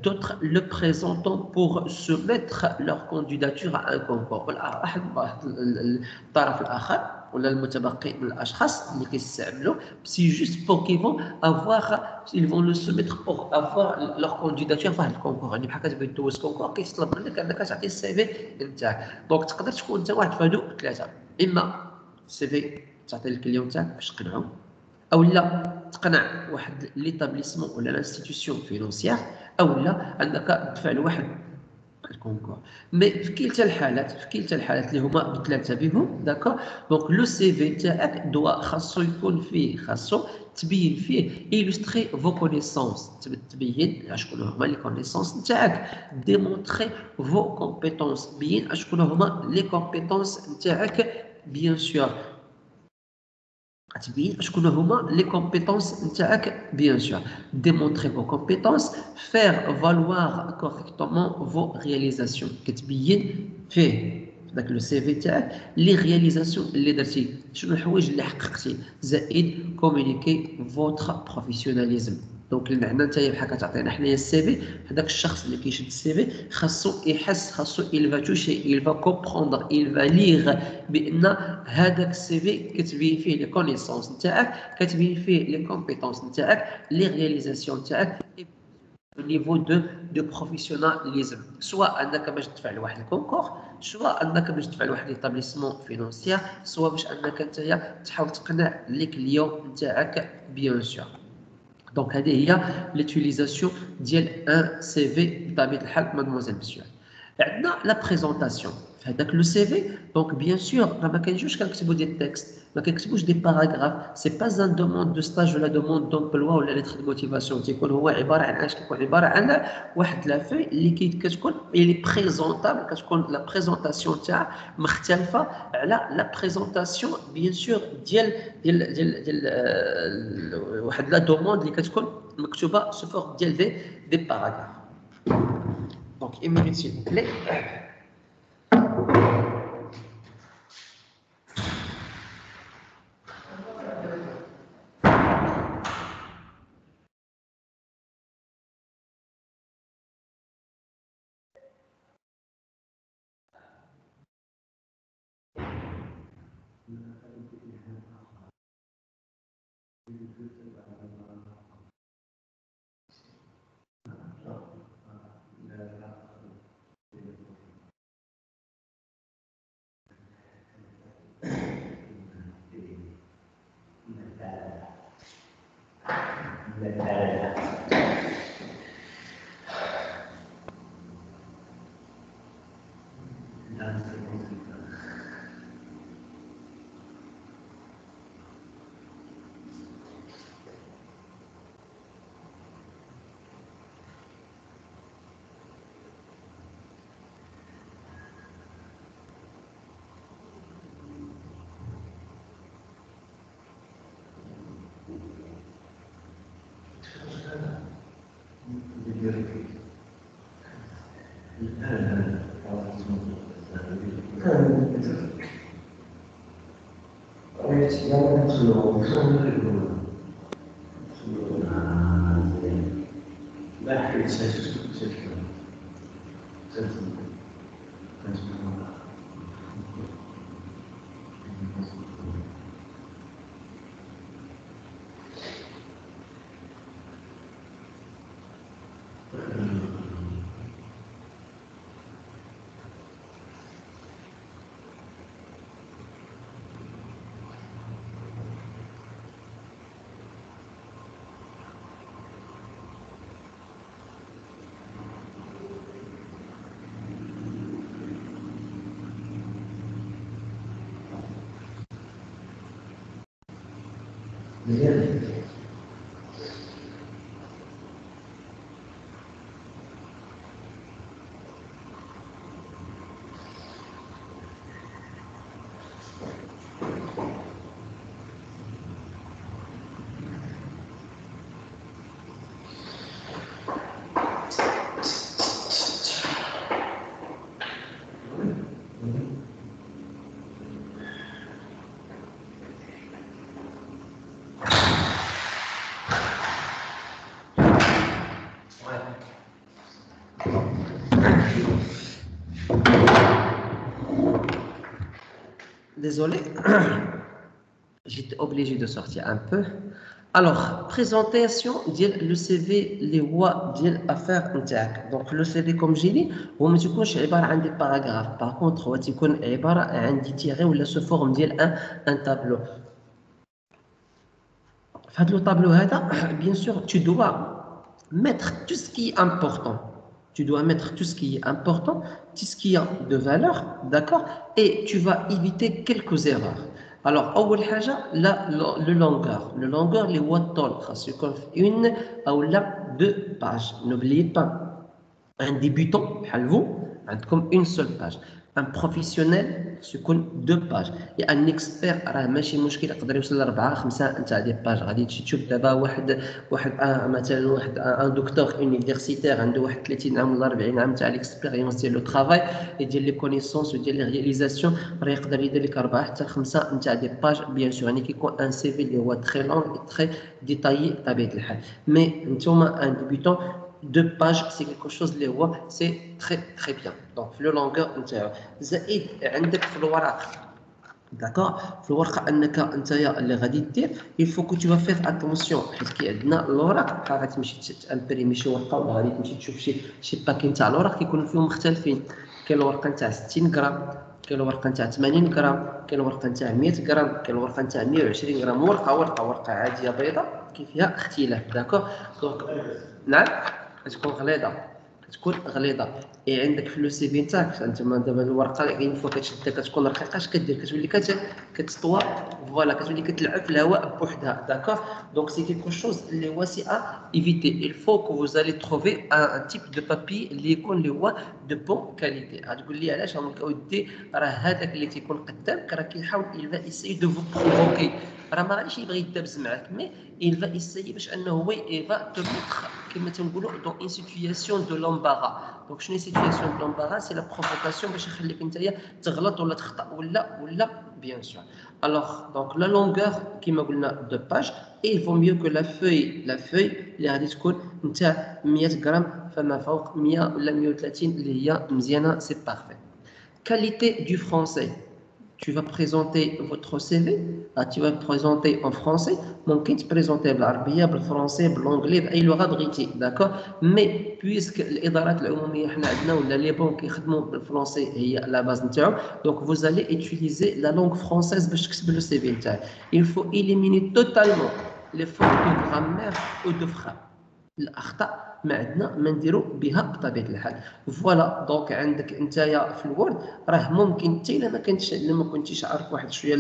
d'autres le présentant pour soumettre leur candidature à un concours. واحد الطرف الاخر ولا المتبقي من الاشخاص اللي كيستعملوا سي جوست بور كي فون افوار ils vont le soumettre pour avoir leur candidature في واحد الكونكور. يعني بحال كتبغي دوز كونكور كيطلب منك انك تعطي السي في نتاعك. دونك تقدر تكون انت واحد في هادو ثلاثه، اما السي في تعطي للكليون تاعك باش تقنعو، او لا تقنع واحد ليطابليسمون ولا لانستيتيسيون فينونسيير، او لا انك تدفع لواحد الكونكور. مي في كلتا الحالات اللي هما بثلاثه بهم داكور. دونك لو سي في تاعك خاصو يكون فيه، خاصو تبين فيه إيلوستري فو كونيسونس، تبين شكون هما لي كونيسونس نتاعك، ديمونطري فو كومبيتونس، بين شكون هما لي كومبيتونس نتاعك بيان سور، تبين شكون هما لي كومبيتونس نتاعك بيان سور، démontrer vos compétences, faire valoir correctement vos réalisations، كتبين فيه داك لو سي في تاعك لي رياليزاسيون اللي درتي، شنو الحوايج اللي حققتي، زائد كومونيكي فوتر بروفيسيوناليزم. دونك المعنى نتايا بحال كتعطينا حنايا السي في، هذاك الشخص اللي كيشد السي في خاصو يحس، خاصو il va toucher, il va comprendre, il va lire بان هذاك السي في كتبين فيه لي كونيسونس نتاعك، كتبين فيه لي كومبيتونس نتاعك، لي رياليزاسيون نتاعك، niveau de professionnalisme، سواء انك باش تدفع لواحد الكونكور، سواء انك باش تدفع لواحد ليطابليسمون فينونسيير، سواء باش انك نتايا تحاول تقنع لي كليون نتاعك بيان سور. دونك هذه هي ليتيليزاسيون ديال ان سي في بطبيعه الحال مادموزيل مسيو. عندنا لا بريزونطاسيون في هذاك لو سي في. دونك بيان سور راه ما كنجيوش كنكتبوا دي تكست، ما كنكتبوش دي باراغراف، سي با ان دوموند دو ستاج ولا دوموند دومبلوا ولا ليتر دو موتيفاسيون، تيكون هو عباره عن اش، كيكون عباره عن واحد لا في اللي كتكون اللي بريزونطابل، كتكون لا بريزونطاسيون تاع مختلفه على لا بريزونطاسيون بيان سور ديال واحد لا دوموند اللي كتكون مكتوبه سو فورم ديال دي باراغراف. دونك une minute s'il vous plaît. Désolé, j'étais obligé de sortir un peu. Alors, présentation de le CV, les voies d'affaires نتاعك. Donc, le CV, comme j'ai dit, هو ما تكونش عبارة عن des paragraphes. Par contre, هو تكون عبارة عن des tirés ولا sous forme ديال un tableau. في هذا le tableau هذا, bien sûr, tu dois mettre tout ce qui est important. Tu dois mettre tout ce qui est important, tout ce qui a de valeur, d'accord? Et tu vas éviter quelques erreurs. Alors, أول حاجة le longueur. Le longueur, les watts, c'est comme une ou deux pages. N'oubliez pas, un débutant, comme une seule page. Un professionnel, c'est deux pages. Et un expert, راه ماشي مشكل يقدر يوصل لأربعة خمسة نتاع دي باج. غادي تشوف دابا واحد مثلا ان دكتور يونيفرسيتير عنده واحد 30 عام ولا 40 عام تاع ليكسبيريونس ديال لو ترافاي ديال لي كونيسونس وديال لي رياليزاسيون، راه يقدر يدير لك 4 حتى 5 نتاع دي باج بيان سور. يعني كيكون ان سي في اللي هو تري لونغ تري ديتايي بطبيعه الحال. مي نتوما ان ديبيتون deux pages c'est quelque chose اللي هو c'est très bien. Donc le longueur نتاعو زائد عندك في الورق. D'accord. في الورقه انك نتايا اللي غادي دير il faut que tu vas faire attention حيت كي عندنا الورق راه غتمشي تامبريمي شي ورقه ولا غادي تمشي تشوف شي باكي نتاع الورق كيكونوا فيهم مختلفين. كاين الورقه نتاع 60 غرام، كاين الورقه نتاع 80 غرام، كاين الورقه نتاع 100 غرام، كاين الورقه نتاع 120 غرام. ورقه عاديه بيضاء كاين فيها اختلاف. داكور. دونك نعم كتكون غليظه. اي عندك في لو سي في نتاعك انت دابا الورقه كاين فوا كتشدها كتكون رقيقه اش كدير كتولي كتطوى فوالا كتولي كتلعب في الهواء بوحدها. داكور. دونك سي كيلكو شوز اللي هو سي ايفيتي. il faut que vous allez trouver un type de papier اللي يكون اللي هو دو بون كاليتي. غتقول لي علاش؟ غنقول لك اودي راه هذاك اللي تيكون قدامك راه كيحاول il va essayer de vous provoquer. راه ما غاديش يبغي يدابز معاك مي il va essayer باش انه هو il va te mettre كما تنقولوا dans une situation de l'embarras. دونك شنو هي situation de l'embarras؟ سي لا بروفوكاسيون باش يخليك نتايا تغلط ولا تخطا ولا بيان سور. alors donc la longueur كما قلنا دو باج et il vaut mieux que la feuille اللي غادي تكون نتاع 100 غرام فما فوق 100 ولا 130 اللي هي مزيانه سي بارفait. qualité du français. Tu vas présenter votre CV, tu vas présenter en français, ممكن تبريزونتي بالعربيه بالفرنسي بالانجلي باي لغه بغيتي. داكور. مي بويسك الادارات العموميه حنا عندنا ولا لي بنك كيخدموا بالفرنسي هي لا باز نتاعو. دونك vous allez utiliser la langue française باش تكتب لو سي في نتاعك. il faut éliminer totalement les fautes de grammaire ou de frappe. الاخطاء ما عندنا ما نديرو بها بطبيعه الحال. فوالا. دونك عندك نتايا في الوورد راه ممكن حتى الا ما كنتيش عارف واحد شويه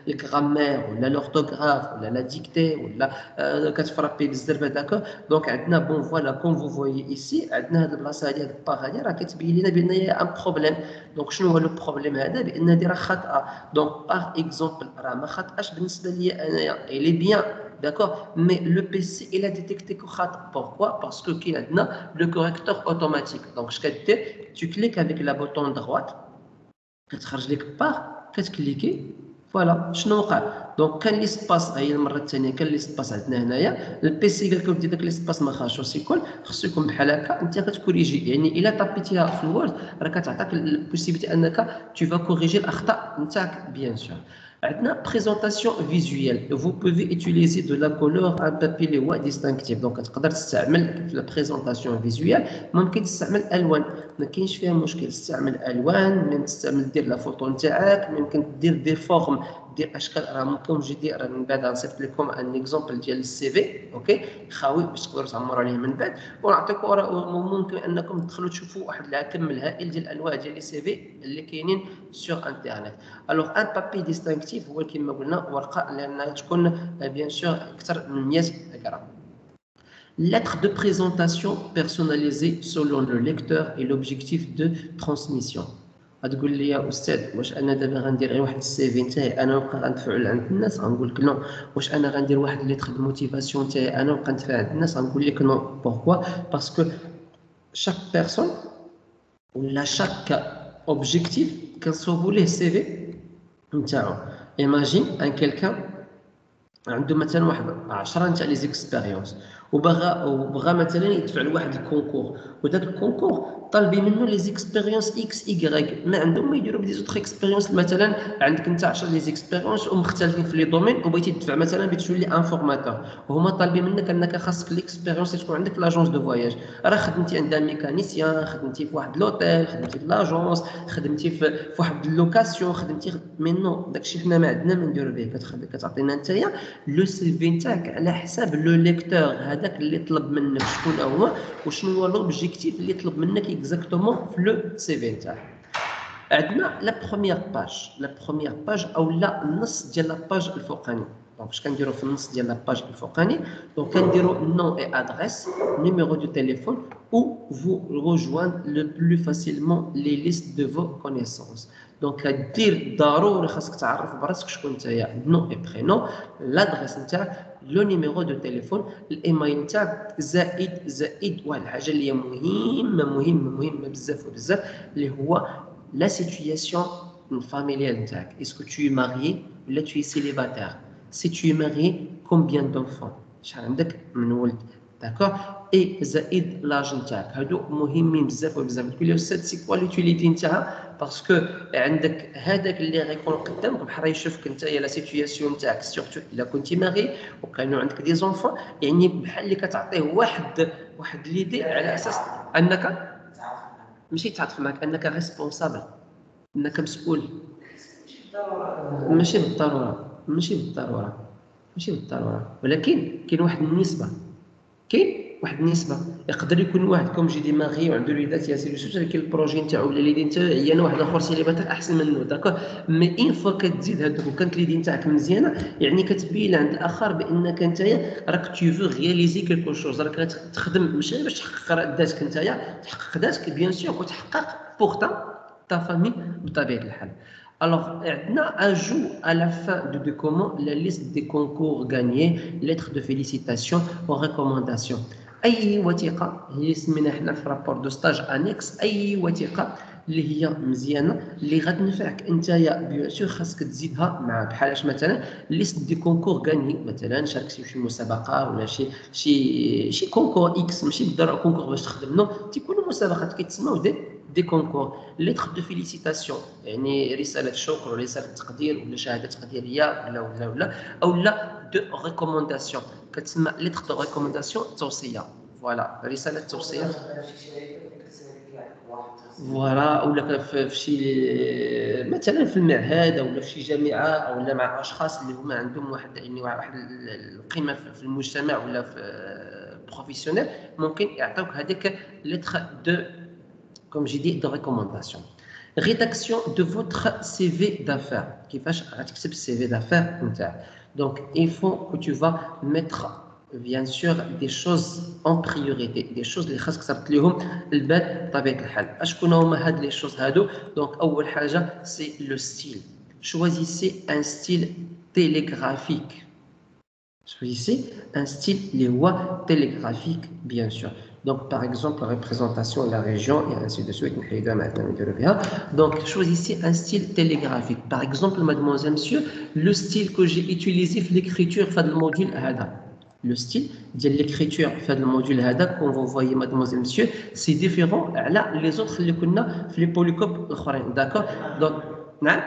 الغرامير ولا لورتوغراف ولا لا ديكتي ولا كتفرابي بالزربه. داكور. دونك عندنا بون فوالا كوم فو فوي ايسي عندنا هاد البلاصه هادي هاد الباغ هادي راه كتبين لنا بان هي ان بروبليم. دونك شنو هو لو بروبليم هذا؟ بان هادي راه خاطئه. دونك باغ اكزومبل راه ما خاطئاش بالنسبه ليا انايا الي بيان. D'accord. Mais le PC, il a détecté que khata. Pourquoi? Parce que qu'il a le correcteur automatique. Donc, tu cliques avec la bouton droite, كتخرج لك باغ كتكليكي فوالا شنو وقع. دونك كان لي سباس هي المره الثانيه كان لي سباس عندنا هنايا البيسي قال لك ودي داك لي سباس ما خاصوش يكون خصو يكون بحال هكا. انت كتكوريجي يعني الا طابيتيها في الوورد راه كتعطيك البوسيبيتي انك tu vas corriger الاخطاء نتاعك بيان سور. عندنا présentation visuelle. Vous pouvez utiliser de la couleur un papier اللي هو distinctif. دونك تقدر تستعمل في la présentation visuelle ممكن تستعمل الوان ما كاينش فيها مشكل. تستعمل الوان ممكن تستعمل دير لا فوتو نتاعك ممكن دير دي فورم دير اشكال. راه ممكن نجي دير من بعد نصيفط لكم ان اكزومبل ديال السي في اوكي خاوي باش تقدروا تعمروا عليه من بعد ونعطيكم. ممكن انكم تدخلوا تشوفوا واحد الكم الهائل ديال الانواع ديال لي سي في اللي كاينين سور انترنت. الوغ ان بابي ديستينكتيف هو كما قلنا ورقه لانها تكون بيان سور اكثر من 100 غرام. Lettre de présentation personnalisée selon le lecteur et l'objectif de transmission. غتقول لي يا استاذ واش انا دابا غندير غير واحد السي في نتاعي انا نبقى غنتفاعل عند الناس؟ غنقول لك نو. واش انا غندير واحد ليتر دو موتيفاسيون تاعي انا نبقى نتفاعل عند الناس؟ غنقول لك نو. بوركوا؟ باسكو شاك بيرسون ولا شاك اوبجيكتيف كنصوبوا ليه السي في نتاعو. ايماجين ان كيلكان عنده مثلا واحد 10 نتاع لي زيكسبيريونس وبغى مثلا يدفع لواحد الكونكور وداك الكونكور طالبين منه لي زيكسبيريونس اكس ايغريك، ما عندهم ما يديروا بدي زوتر اكسبيريونس. مثلا عندك انت 10 لي زيكسبيريونس ومختلفين في لي دومين وبغيتي تدفع مثلا بتولي انفورماتور، وهما طالبين منك انك خاصك ليكسبيريونس تكون عندك في لاجونس دو فواياج. راه خدمتي عند ميكانيسيان، خدمتي في واحد لوتيل، خدمتي في لاجونس، خدمتي في واحد اللوكاسيون، خدمتي منو داكشي حنا ما عندنا ما نديرو به. كتعطينا نتايا لو سي في نتاعك على حساب لو ليكتور هذاك اللي طلب منك شكون هو وشنو هو لوبجيكتيف اللي طلب منك اكزاكتومون في لو سي في نتاعك. عندنا لا بروميير باج او لا النص ديال لا باج الفوقاني. دونك اش كنديروا في النص ديال لا باج الفوقاني؟ دونك كنديروا نون اي ادريس، numéro de téléphone où vous rejoindre le plus facilement les listes de vos connaissances. دونك دير ضروري خاصك تعرف براسك شكون نتايا، نو اي برينو، لادريس نتاعك، لو نيميرو دو تليفون، الايميل نتاعك، زائد واحد الحاجه اللي هي مهمه بزاف اللي هو la situation familiale نتاعك. Est-ce que tu es marié ou là tu es célibataire? Si tu es marié, combien d'enfants? شحال عندك من ولد؟ داكور. اي زائد لاج نتاعك. هادو مهمين بزاف تقول لي استاذ سي كوا لوتيليتي نتاعها؟ باسكو عندك هذاك اللي غيكون قدامك بحال يشوفك نتايا لا سيتوياسيون نتاعك، سورتو الا كنتي ماغي وكانوا عندك دي زونفون، يعني بحال اللي كتعطيه واحد ليدي على اساس انك ماشي تعرف معك انك ريسبونسابل، انك مسؤول. ماشي بالضروره ولكن كاين واحد النسبه. يقدر يكون واحد كوم جي دي ماغي وعنده وليدات يا سيدي شوف كاين البروجي نتاعو ولا ليدي نتاعو عيان، واحد اخر سيليباتير احسن منه، داكور. مي ان فوا كتزيد هذوك وكانت ليدي نتاعك مزيانه، يعني كتبين عند الاخر بانك نتايا راك تو فو رياليزي كيلكو شوز، راك تخدم ماشي باش تحقق ذاتك نتايا، تحقق ذاتك بيان سور وتحقق بورتان تا فامي بطبيعه الحال. Alors, on a ajout à la fin du document la liste des concours gagnés, lettres de félicitations ou recommandations. أي وثيقة هي سمينا حنا في رابور دو ستاج انيكس، أي وثيقة اللي هي مزيانة اللي غتنفعك أنتيا بيان سور خاصك تزيدها مع بحالاش مثلا ليست دي كونكور غاني، مثلا شاركتي في شي مسابقة ولا شي كونكور اكس، ماشي بالضرورة كونكور باش تخدم، نو تيكونوا مسابقات كيتسموا دي كونكور. ليتر دو فيليسيتاسيون يعني رسالة شكر ولا رسالة تقدير ولا شهادة تقديرية ولا دو ريكومونداسيون، كتسمى ليتر دو ريكومونداسيون توصية. فوالا رسالة توصية، فوالا ولا في شي مثلا في المعهد ولا في شي جامعة ولا مع أشخاص اللي هما عندهم واحد القيمة في المجتمع ولا في بروفيسيونيل، ممكن يعطيوك هذيك ليتر دو comme j'ai dit de recommandation. Rédaction de votre CV d'affaires. كيفاش غتكتب CV d'affaires نتاعك؟ Donc il faut que tu vas mettre bien sûr des choses en priorité, des choses اللي خاصك تربط ليهم البال بطبيعة الحال. اشكون هما هاد لي choses هادو؟ Donc أول حاجة c'est le style. Choisissez un style télégraphique. Choisissez un style اللي هو télégraphique bien sûr. Donc, par exemple, la représentation de la région et ainsi de suite. Donc, choisissez un style télégraphique. Par exemple, mademoiselle, monsieur, le style que j'ai utilisé pour l'écriture de le module HADA. Le style de l'écriture de le module HADA, quand vous voyez, mademoiselle, monsieur, c'est différent là les autres اللي كنا في les polycopes الآخرين. D'accord? Donc, نعم.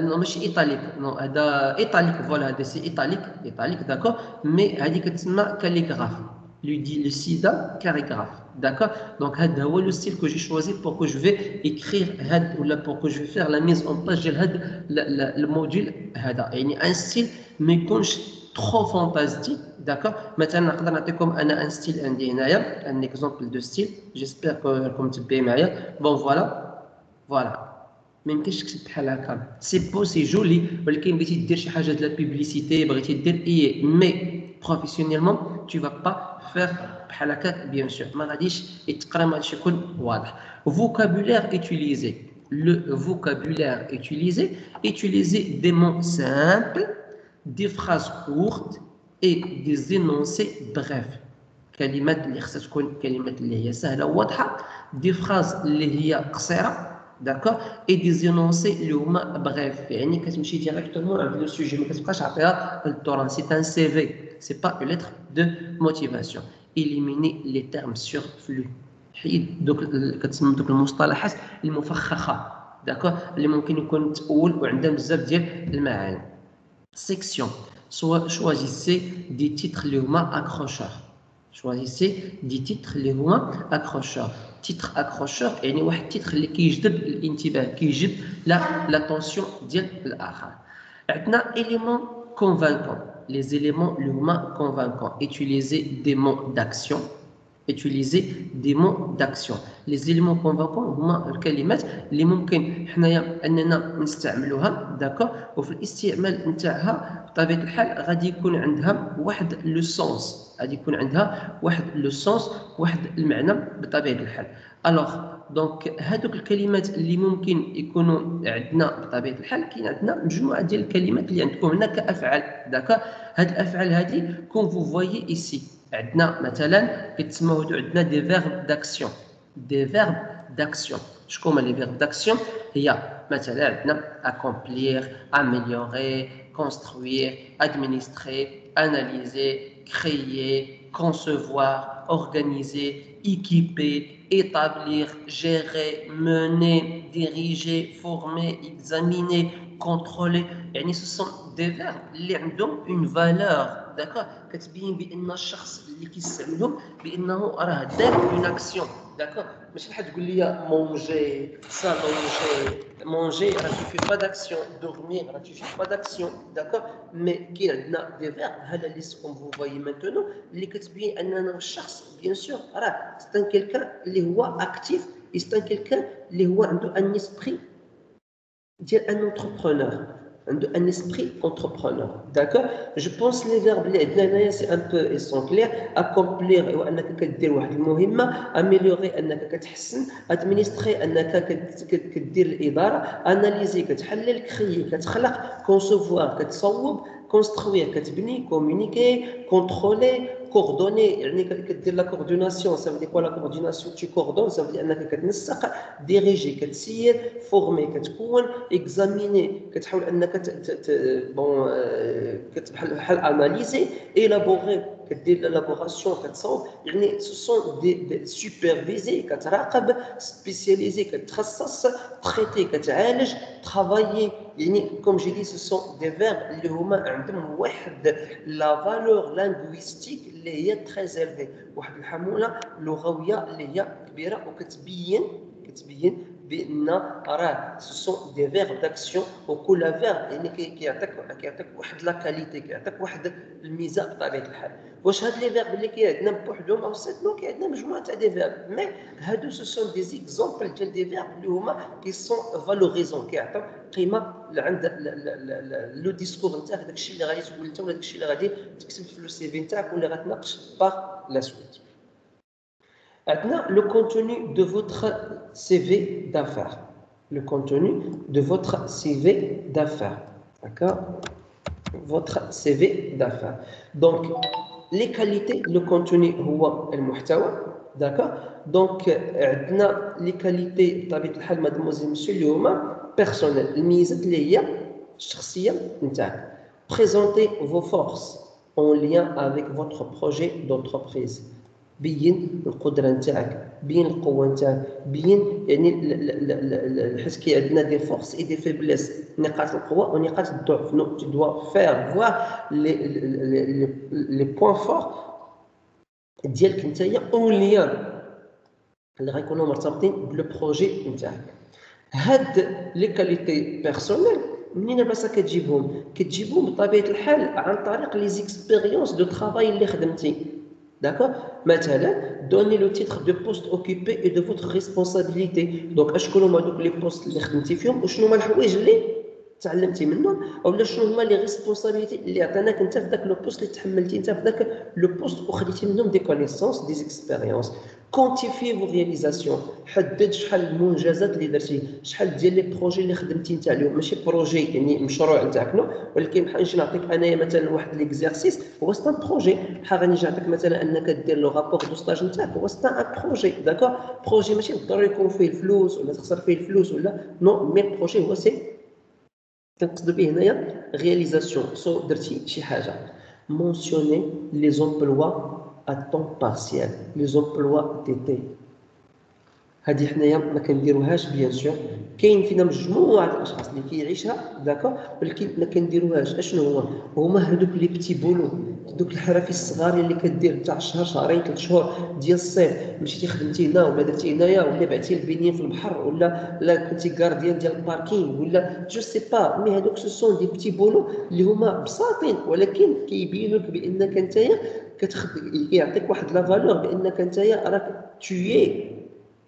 non ماشي ايطاليك، نو هذا ايطاليك، فوالا هذا سي ايطاليك داكور، مي هذه كتسمى كاليغراف، le sida calligraphe, d'accord. Donc هذا هو le style que j'ai choisi pour que je vais écrire هذا ولا pour que je vais faire la mise en place ديال هذا الموديل هذا، يعني un style ما يكونش trop fantastique، d'accord. مثلا نقدر نعطيكم انا ان ستيل عندي هنايا ان اكزومبل دو ستيل، جيسبر راكم متبعين معايا. بون فوالا ما يمكنش تكتب بحال هكا، سي بو سي جولي، ولكن بغيتي دير شي حاجه ديال لا بيبليسيتي، بغيتي دير مي بروفيسيونيلمون tu vas pas faire بحال هكاك بيان سور، ما غاديش يتقرا، ما غاديش يكون واضح. vocabulaire utilisé, le vocabulaire utilisez des mots simples, des phrases courtes et des énoncés brefs. كلمات اللي خصها تكون كلمات اللي هي سهله وواضحه، دي فراز اللي هي قصيره، داكور، اي دي زينونسي اللي هما بغيف، يعني كتمشي ديريكتومون عند لو سوجي، ما كتبقاش عطيها الطوران. سي ان سي في، سي با اون ليتر دو موتيفاسيون. éliminer les termes surflus. حيد دوك كتسمى دوك المصطلحات المفخخه داكوغ اللي ممكن يكون تأول وعندها بزاف ديال المعاني. سيكسيون choisissez des titres اللي هما accrocheurs. choisissez des titres اللي هما accrocheurs. titre accrocheur يعني واحد التيتر اللي كيجذب الانتباه كيجذب لاتونسيون ديال الاخر. عندنا éléments convaincants. les éléments اللي هما convaincants. utiliser des mots d'action. utiliser des mots d'action. les éléments convaincants هما الكلمات اللي ممكن حنايا اننا نستعملوها داكوغ وفي الاستعمال نتاعها بطبيعه الحال غادي يكون عندها واحد لو سونس غادي يكون عندها واحد لو سونس واحد المعنى بطبيعه الحال. الوغ دونك هذوك الكلمات اللي ممكن يكونوا عندنا بطبيعه الحال كاين عندنا مجموعه ديال الكلمات اللي عندكم هنا كافعال داكوغ. هاد الافعال هذه كون فو فوايي ايسي عندنا مثلا كيتسموا هادو عندنا دي فيرب داكسيون. دي فيرب داكسيون شكون هما لي فيرب داكسيون؟ هي مثلا عندنا accomplir, améliorer, construire, administrer, analyser, créer, concevoir, organiser, équiper, établir, gérer, mener, diriger, former, examiner, contrôler. يعني ce sont des verbes اللي عندهم une valeur داكوغ كتبين بان الشخص اللي كيستعملهم بانه راه دار اون اكسيون داكوغ. ماشي بحال تقول لي مونجي سالونجي مونجي راه تيفي با داكسيون دورمير راه تيفي با داكسيون داكوغ. مي كاين عندنا دي فيرب هذا اللي كوم فو فوايي مانتونو اللي كتبين اننا الشخص بيان سور راه ستان كيلكان اللي هو اكتيف ستان كيلكان اللي هو عنده ان اسبري ديال ان انتربرونور عنده ان اسبري انتربرونور داكوغ. جو بونس لي فيرب اللي عندنا هنايا سي ان بو اي سون كلير. اكومبليغ هو انك كدير واحد المهمه. اميليوري انك كتحسن. ادمينستري انك كدير الاداره. اناليزي كتحلل. كريي كتخلق. كونسوفوار كتصوب. كونستروير كتبني. كومونيكي كونترولي coordonner يعني كدير لا كوردوناسيون. ça veut dire quoi la coordination tu coordonnes ça veut dire انك كتنسق. diriger كتسير. former كتكون. examiner كتحاول انك بون بحال اناليزي. élaborer كدير لابوراسيون كتصاوب يعني ce sont des superviser كتراقب. spécialiser كتخصص. traiter كتعالج. travailler يعني comme j'ai dit ce sont des verbes اللي هما عندهم واحد لا فالور لانغويستيك اللي هي تري زيلفي واحد الحموله لغويه اللي هي كبيره وكتبين بان راه سو دي فيرب داكسيون وكل فيرب يعني كيعطيك واحد لا كاليتي كيعطيك واحد الميزه بطبيعه الحال. واش هاد لي فيرب اللي كاين عندنا بوحدهم او سيت نو كاين عندنا مجموعه تاع دي فيرب مي هادو سو دي زيكزامبل ديال دي فيرب اللي هما كي سون فالوريزون كيعطيو قيمه عند لو ديسكور نتاعك داكشي اللي غادي تقول انت ولا داكشي اللي غادي تكتب في لو سي في نتاعك ولا غتناقش باغ لا سويت. Maintenant, le contenu de votre CV d'affaires. Le contenu de votre CV d'affaires. D'accord? Votre CV d'affaires. Donc, les qualités, le contenu, هو المحتوى. D'accord? Donc, les qualités, بطبيعة الحال mademoiselle monsieur اللي هما personnel. الميزات اللي هي الشخصية نتاعك. Présentez vos forces en lien avec votre projet d'entreprise. بين القدره نتاعك. بين القوه نتاعك. بين يعني حيت كي عندنا دي فورس اي دي فيبليس نقاط القوه ونقاط الضعف. نو tu dois faire voir les points forts ديالك نتايا اون ليان اللي غيكونوا مرتبطين بلو بروجي نتاعك. هاد لي كاليتي بيرسونيل منين باش كتجيبهم بطبيعه الحال عن طريق لي زيكسبيريونس دو طرافاي اللي خدمتي. D'accord? Maintenant, donnez le titre de poste occupé et de votre responsabilité. Donc, اشكون هما دوك لي بوست اللي خدمتي فيهم وشنو هما الحوايج اللي تعلمتي منهم اولا شنو هما لي ريسبونسابيلتي اللي عطيناك انت في داك لو بوست اللي تحملتي انت في داك لو بوست وخديتي منهم دي كونيسونس دي اكسبيريونس. كونتيفي فو رياليزاسيون. حدد شحال المنجزات اللي درتي. شحال ديال لي بروجي اللي خدمتي انت عليهم. ماشي بروجي يعني مشروع نتاعك نو ولكن بحال نجي نعطيك انايا مثلا واحد ليكزارسيس هو ستان بروجي. بحال غنجي نعطيك مثلا انك دير لو رابور دو ستاج نتاعك هو ستان ان بروجي. داكور بروجي ماشي بالضروري يكون فيه الفلوس ولا تخسر فيه الفلوس ولا نو مي البروجي هو سي كنقصد به هنايا رياليزاسيون. سو درتي شي حاجه. mentionner les emplois à temps partiel, les emplois d'été. هذه حنايا ما كنديروهاش بيان سور. كاين فينا مجموعه الاشخاص اللي كيعيشها داكور، ولكن ما كنديروهاش. اشنو هما هذوك لي بتي بولو، دوك الحرافي الصغار اللي كدير تاع شهر شهرين 3 شهور ديال الصيف، مشيتي خدمتي هنا ولا درتي هنايا ولا بعتي البنيه في البحر ولا كنتي كارديان ديال الباركينغ ولا جو سي با، مي هذوك سو سون دي بتي بولو اللي هما بساطين، ولكن كيبينوا لك بانك نتايا كيعطيك واحد لا فالور بانك نتايا راك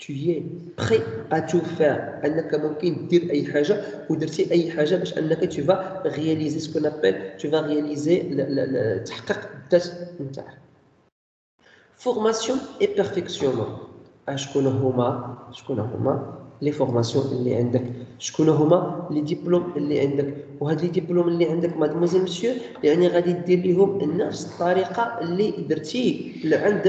tu es prêt à tout faire. انك ممكن دير اي حاجه ودرتي اي حاجه باش انك tu vas réaliser ce qu'on appelle, tu vas réaliser تحقيق الذات نتاعك. فورماسيون اي بيرفكسيونمون. شكون هما لي فورماسيون اللي عندك، شكون هما لي ديبلوم اللي عندك، وهاد لي ديبلوم اللي عندك مادموزيل مسيو يعني غادي دير ليهم نفس الطريقه اللي درتي عند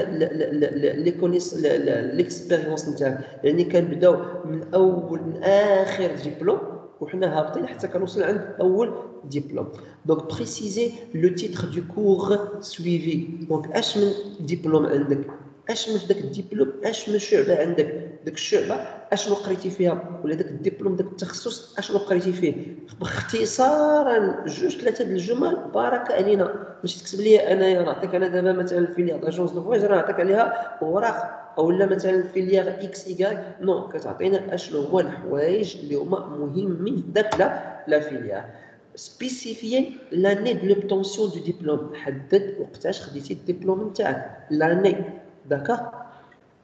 لي كونيس ليكسبيريونس نتاعك، يعني كنبداو من اخر ديبلوم وحنا هابطين حتى كنوصل عند اول diplôme. Donc préciser le titre du cours suivi. Donc اش من دبلوم عندك، اش من داك الدبلوم، اش من شعبه عندك، داك الشعبه اشنو قريتي فيها، ولا داك الدبلوم داك التخصص اشنو قريتي فيه. باختصارا جوج ثلاثه د الجمل بارك علينا، ماشي تكتب لي انايا نعطيك انا دابا مثلا فيليير داجونس دو فواياج راه نعطيك عليها اوراق، او لا مثلا فيليير اكس ايكال نو، كتعطينا اشنو هما الحوايج اللي هما مهمين في داك لا فيليير. spécifier l'année de l'obtention du diplôme. حدد وقتاش خديتي الدبلوم نتاعك، l'année. d'accord.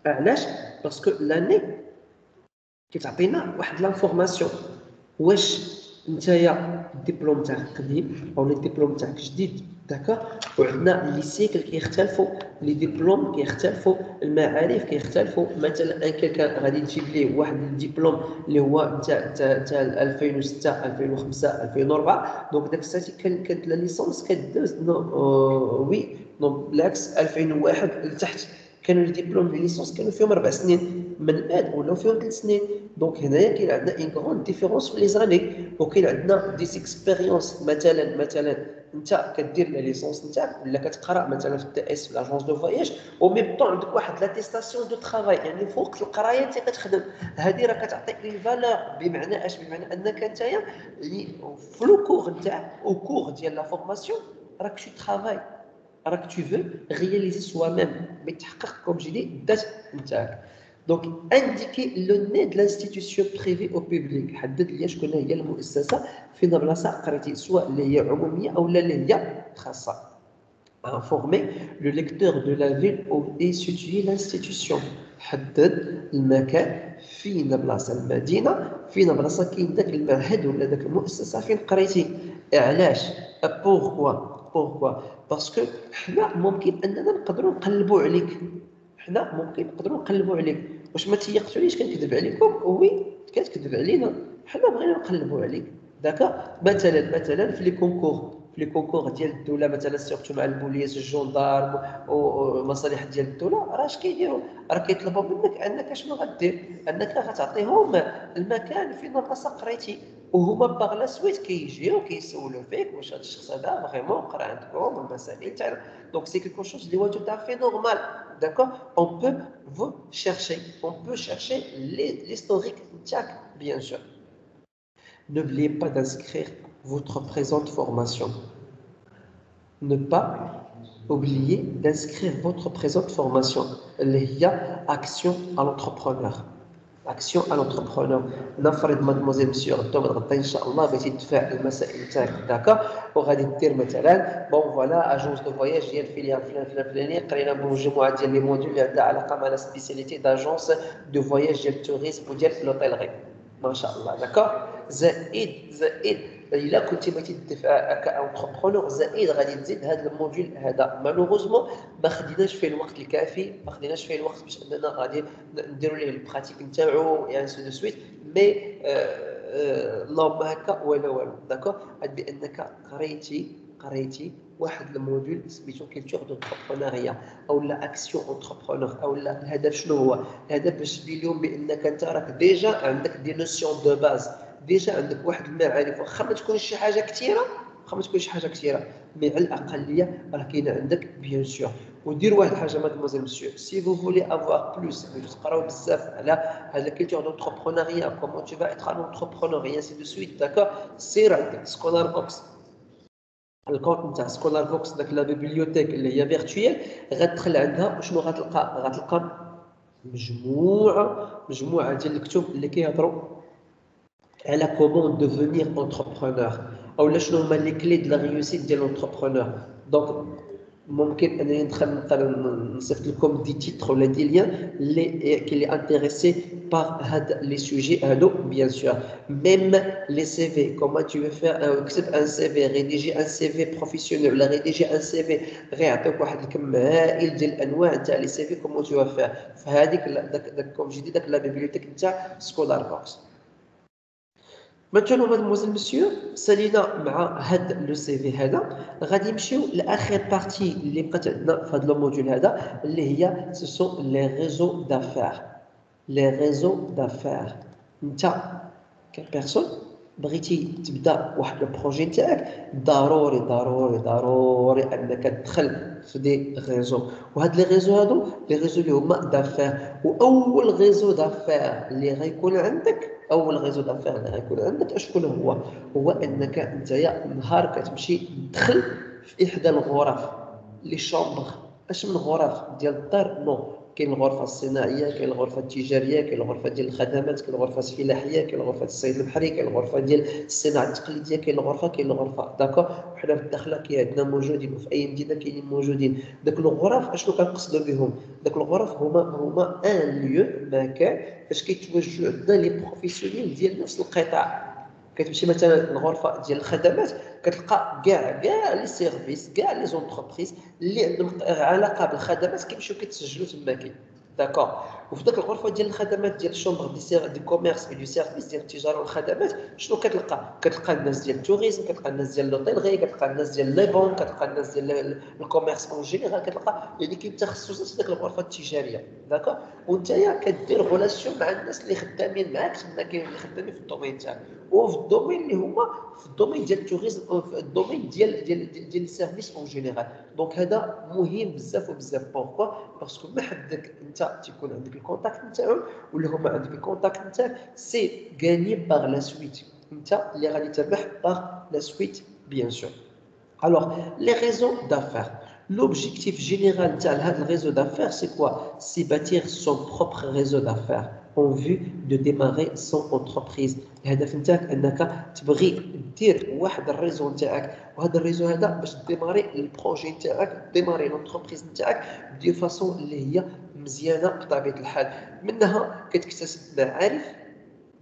علاش؟ باسكو l'année كتعطينا واحد لانفورماسيون، واش نتايا الدبلوم تاعك قديم او الدبلوم تاعك جديد. داكوغ. وعندنا لي سيكل كيختلفوا، لي ديبلوم كيختلفوا، المعارف كيختلفوا. مثلا كان غادي تجيب ليه واحد الدبلوم اللي هو تاع 2006 2005 2004، دونك داك الساعه كانت لا ليسونس كدوز وي نو بالعكس 2001 لتحت كانوا لي ديبلوم ديال ليسونس كانوا فيهم 4 سنين، من بعد ولاو فيهم 3 سنين. دونك هنايا كاين عندنا اون غون ديفيرونس في لي زاني، وكاين عندنا دي اكسبيريونس. مثلا انت كدير لا ليسونس نتاعك ولا كتقرا مثلا في التي اس في لاجونس دو فواياج، و ميم طون عندك واحد لاتيستاسيون دو ترافاي، يعني فوق القرايه انت كتخدم. هذه راه كتعطيك لي فالور. بمعنى اش؟ بمعنى انك نتايا في لو كور نتاعك او كور ديال لا فورماسيون راك تو ترافاي، راك tu veux réaliser soi-même بتحقق كوم جي دي الذات نتاعك. دونك indiquer le nez de l'institution privée au public. حدد لي شكون هي المؤسسه فين بلاصه قريتي، سواء اللي هي عموميه او لا اللي هي خاصه. informer le lecteur de la ville où est située l'institution. حدد المكان فين بلاصه المدينه، فين بلاصه كاين داك المعهد ولا داك المؤسسه فين قريتي. علاش؟ بوركوا باسكو حنا ممكن اننا نقدروا نقلبوا عليك، واش ما تيقتوليش كنكذب عليكم؟ وي كتكذب علينا، حنا بغينا نقلبوا عليك. داكا. مثلا في لي كونكور ديال الدوله، مثلا سيرتو مع البوليس الجندارم ومصالح ديال الدوله، راه اش كيديروا؟ راه كيطلبوا منك انك شنو غدير، انك غتعطيهم المكان فين بلاصه قريتي، وهما باغ لا سويت كيجيو كيسولوا فيك واش هذا الشخص هذا فريمون قرا عندكم والمسائل تاع. دونك سي كيلكو شوز اللي هو tout à fait normal. D'accord. On peut vous chercher, l'historique نتاعك bien sûr. N'oubliez pas d'inscrire votre présente formation. Ne pas oublier d'inscrire votre présente formation. اللي هي action à l'entrepreneur. اكسيون على لونتربرونور. نفرض مادموزيل مسيو غدا ان شاء الله بغيتي تدفع المسائل تاعك داكا، وغادي دير مثلا بون فوالا اجونس دو فواياج ديال فيليال فلاني، قرينا بمجموعه ديال لي موديول اللي عندها علاقه مع لا سبيسياليتي داجونس دو فواياج ديال التوريزم وديال لوطيلغي ما شاء الله. داكا. زائد الا كنتي بغيتي تدفع كاونتربرونور زائد غادي تزيد هذا الموديول هذا. مالوغوزمون ما خديناش فيه الوقت الكافي، ما خديناش فيه الوقت باش اننا غادي نديروا ليه البراتيك نتاعو يعني سو دو سويت. مي اللهم هكا ولا والو. داكور. بانك قريتي واحد الموديول سميتو كولتور دونتربرونيا او لا اكسيون اونتربرونور او لا. الهدف شنو هو؟ الهدف باش تبين لهم بانك انت راك ديجا عندك دي نوسيون دو باز، ديجا عندك واحد المعارف، واخا ما تكونش شي حاجه كثيره واخا ما تكونش حاجه كثيره مي على الاقليه راه كاينه عندك بيان سور. ودير واحد الحاجه مادموزيل مسيو سي فو فولي افوار بلوس تقراو بزاف على هاد الكولتور دونتربرونيا كومون تو فا اتر ان انتربرونور اي انسي دو سويت داكور سير عندك سكولار بوكس الكونت نتاع سكولار بوكس داك لا بيبليوتيك اللي هي فيرتويال غتدخل عندها وشنو غتلقى مجموعه ديال الكتب اللي كيهضروا على كومون دوفونير انتربرونور او شنو هما لي كلي دو لا ريوسيت ديال الانتربرونور. دونك ممكن انني نقدر نصيفط لكم دي تيتر ولا دي ليان اللي كي انتريسي بار هاد لي سوجي هادو بيان سور. ميم لي سي في كومون تو فير كتب ان سي في ريديجي ان سي في بروفيسيونيل ولا ريديجي ان سي في غيعطيوك واحد الكم هائل ديال الانواع نتاع لي سي في كومون تو فير فهاديك داك كوم جي دي داك لا بيبليوتيك نتاع سكولار بوكس. Maintenant, mademoiselle, monsieur, سالينا مع هاد لو سي في هذا غادي نمشيو لاخر بارتي اللي بقات عندنا في هذا لو موديول هذا اللي هي سو سون لي ريزو دافير. لي ريزو دافير انت كبيرسون بغيتي تبدا واحد لو بروجي نتاعك ضروري ضروري ضروري انك تدخل في دي ريزو وهاد لي ريزو هادو لي ريزو اللي هما دافير. واول ريزو دافير اللي غيكون عندك اول ريزو دافير اللي غيكون عندك شكون هو انك نتايا نهار كتمشي تدخل في احدى الغرف لي شومبر. اش من غرف ديال الدار نو كاين الغرفه الصناعيه كاين الغرفه التجاريه كاين الغرفه ديال الخدمات كاين الغرفه الفلاحيه كاين الغرفه الصيد البحري كاين الغرفه ديال الصناعه التقليديه كاين الغرفه داكور. وحنا في الداخله عندنا موجودين وفي اي مدينه كاينين موجودين داك الغرف. اشنو كنقصدوا بهم داك الغرف هما ان ليو مكان فاش كيتوجهوا عندنا لي بروفيسيونيل ديال نفس القطاع. كتمشي مثلا الغرفه ديال الخدمات كتلقى كاع لي سيرفيس كاع لي زونتربريز اللي عندهم علاقه بالخدمات كيمشيو كيتسجلوا تماكي داكور. وفي داك الغرفه ديال الخدمات ديال الشومبر دي كوميرس دي سيرفيس ديال التجاره والخدمات شنو كتلقى الناس ديال التوريزم كتلقى الناس ديال لوطيلغي كتلقى الناس ديال لي بون كتلقى الناس ديال الكوميرس اون جينيرال كتلقى يعني كاين تخصصات في داك الغرفه التجاريه داكور. ونتايا كدير غولاسيون مع الناس اللي خدامين معاك تما كاين اللي خدامين في الدومين تاعك وفي الدومين اللي هما في الدومين ديال التوريزم في الدومين ديال السيرفيس اون جينيرال. دونك هذا مهم بزاف وبزاف. بوركوا باسكو ما حدك انت تيكون عندك الكونتاكت نتاعهم ولا هما عندك الكونتاكت نتاعك سي غاني باغ لا سويت انت اللي غادي تربح باغ لا سويت بيان سور. Alors, les réseaux d'affaires. L'objectif général de réseau d'affaires, c'est quoi? C'est bâtir son propre réseau d'affaires en vue de démarrer son entreprise. الهدف نتاعك انك تبغي دير واحد الريزو نتاعك وهذا الريزو هذا باش ديماري البروجي نتاعك ديماري لونتربريز نتاعك دي فاصون اللي هي مزيانه بطبيعه الحال. منها كتكتسب معارف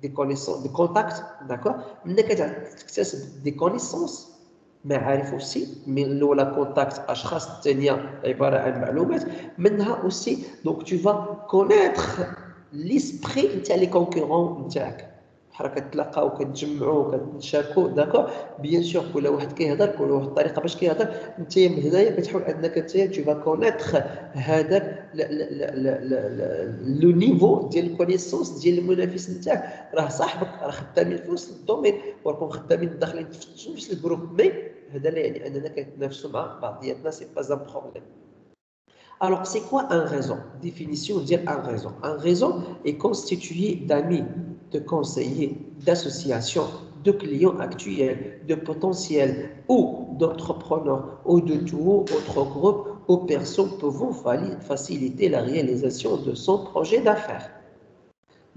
دي كونيسونس دي كونتاكت داكور. منها كتكتسب دي كونيسونس معارف اوسي من الاولى كونتاكت اشخاص الثانيه عباره عن معلومات منها اوسي. دونك تو فا كونيتر ليسبري نتاع لي كونكورون نتاعك بحال كتلاقاو كتجمعوا كتشاركوا داكور. بيان سور كل واحد كيهضر كل واحد الطريقه باش كيهضر انت من هنايا كتحاول انك انت تو فا كونيتر هذاك لو نيفو ديال الكونيسونس ديال المنافس نتاعك. راه صاحبك راه خدامين في نفس الدومين وراكم خدامين داخلين في نفس الجروب مي هذا لا يعني اننا كنتنافسوا مع بعضياتنا سي با ان بروبليم. Alors, c'est quoi un réseau? Définition d'un réseau. Un réseau est constitué d'amis, de conseillers, d'associations, de clients actuels, de potentiels ou d'entrepreneurs ou de tout autre groupe ou personnes pouvant faciliter la réalisation de son projet d'affaires.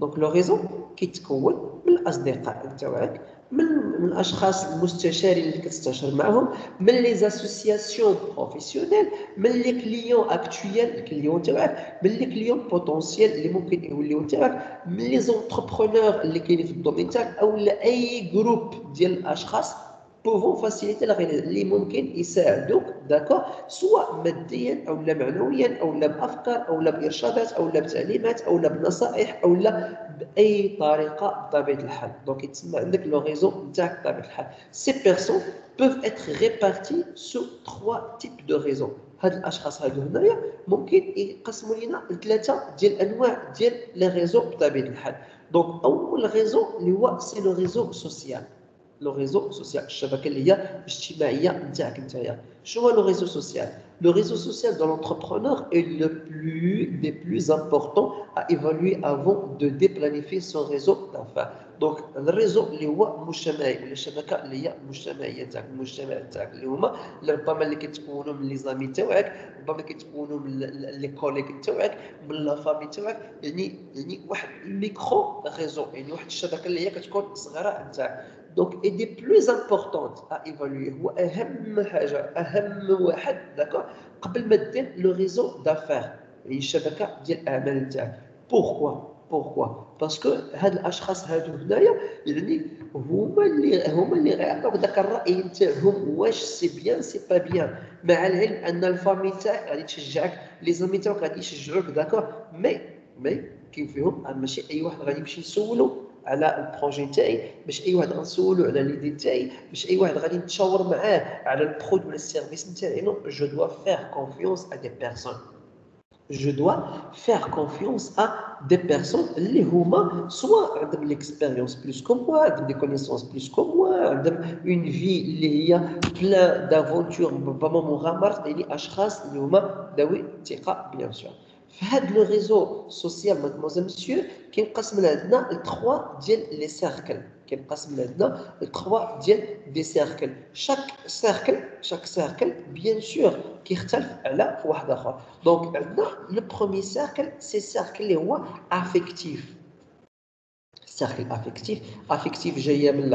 Donc, le réseau كيتكون من الأصدقاء نتاعك من الاشخاص المستشارين اللي كتستشر معهم من لي زاسوسياسيون بروفيسيونيل من لي كليون اكطويال الكليون تاعك من لي كليون بوتونسيال اللي ممكن يوليو تاعك من لي زونتربرونور اللي كاينين في الدومين تاعك او اي جروب ديال الاشخاص بوفون فاسيليتي لا اللي ممكن يساعدوك داكور سواء ماديا او لا معنويا او لا بافكار او لا بارشادات او لا بتعليمات او لا بنصائح او لا باي طريقه بطبيعه الحال. دونك يتسمى عندك لو ريزو نتاعك بطبيعه الحال. سي بيرسون peuvent être répartis sur 3 types de réseaux. هاد الاشخاص هادو هنايا ممكن يقسموا لينا لثلاثه ديال الانواع ديال لي ريزو بطبيعه الحال. دونك اول ريزو اللي هو سي لو ريزو سوسيال. لو ريزو سوسيال الشبكه اللي هي الاجتماعيه نتاعك نتايا شنو هو لو ريزو سوسيال لو réseau social de l'entrepreneur est le plus des plus importants à évaluer avant de déplanifier son réseau d'affaires. Donc الريزو اللي هو مجتمعي ولا الشبكه اللي هي مجتمعيه تاعك المجتمع تاعك اللي هما ربما اللي كتكونوا من لي زامي تاعك ربما كتكونوا من لي كوليك تاعك من لا فامي تاعك يعني واحد ميكرو ريزو يعني واحد الشبكه اللي هي كتكون صغيره نتاعك دونك اي دي بلوز امبورطونت ا ايفالوي هو اهم حاجه اهم واحد داكور قبل ما دير لو ريزو دافير يعني الشبكه ديال الاعمال نتاعك بوركوا باسكو هاد الاشخاص هادو هنايا يعني هما اللي غيعطيوك داك الراي نتاعهم واش سي بيان سي با بيان مع العلم ان الفامي تاعك غادي تشجعك لي زامي تاعك غادي يشجعوك داكور مي كاين فيهم ماشي اي واحد غادي يمشي يسولو على البروجي تاعي باش اي واحد غنسولو على ليدي تاعي باش اي واحد غادي نتشاور معاه على البرودوي ولا السيرفيس نتاعي نو جو دوا فير كونفيونس ا دي بيرسون je dois faire confiance à des personnes اللي هما soit عندهم l'expérience plus que moi عندهم des connaissances plus que moi عندهم une vie اللي هي plein d'aventures ربما مغامرات يعني اشخاص اللي هما ذوي الثقه bien sûr في هذا لو ريزو سوسيال مادموزيل مسيو كينقسم لعندنا لتخوا ديال لي سيركل كينقسم لعندنا لتخوا ديال دي سيركل شاك سيركل بيان سور كيختلف على واحد اخر دونك عندنا لو بروميير سيركل سي سيركل اللي هو افيكتيف cercle affectif جايه من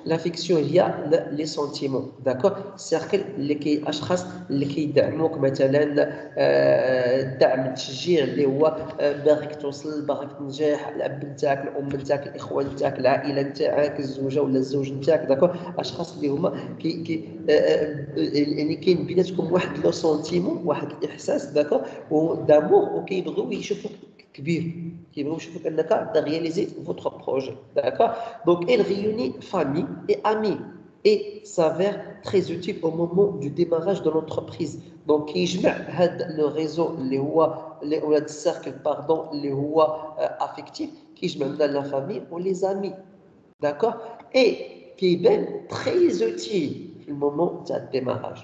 لافيكسيون هي لي سونتيمون داكور سيركل اللي اشخاص اللي كيدعموك مثلا الدعم التشجيع اللي هو باغيك توصل باغيك تنجح الاب نتاعك الام نتاعك الاخوان نتاعك العائله نتاعك الزوجه ولا الزوج نتاعك داكور اشخاص اللي هما يعني كاين بيناتكم واحد لو سونتيمون واحد الاحساس داكور ودامور وكيبغيو يشوفوك كبير كيبغيو يشوفوك انك réaliser votre projet d'accord donc elle réunit famille et amis et s'avère très utile au moment du démarrage de l'entreprise donc كيجمع هذا لو ريزو اللي هو هذا السيركل باردون اللي هو affectif كيجمع لنا لا فامي ولي زامي d'accord et كيبان très utile في المومون تاع الديماراج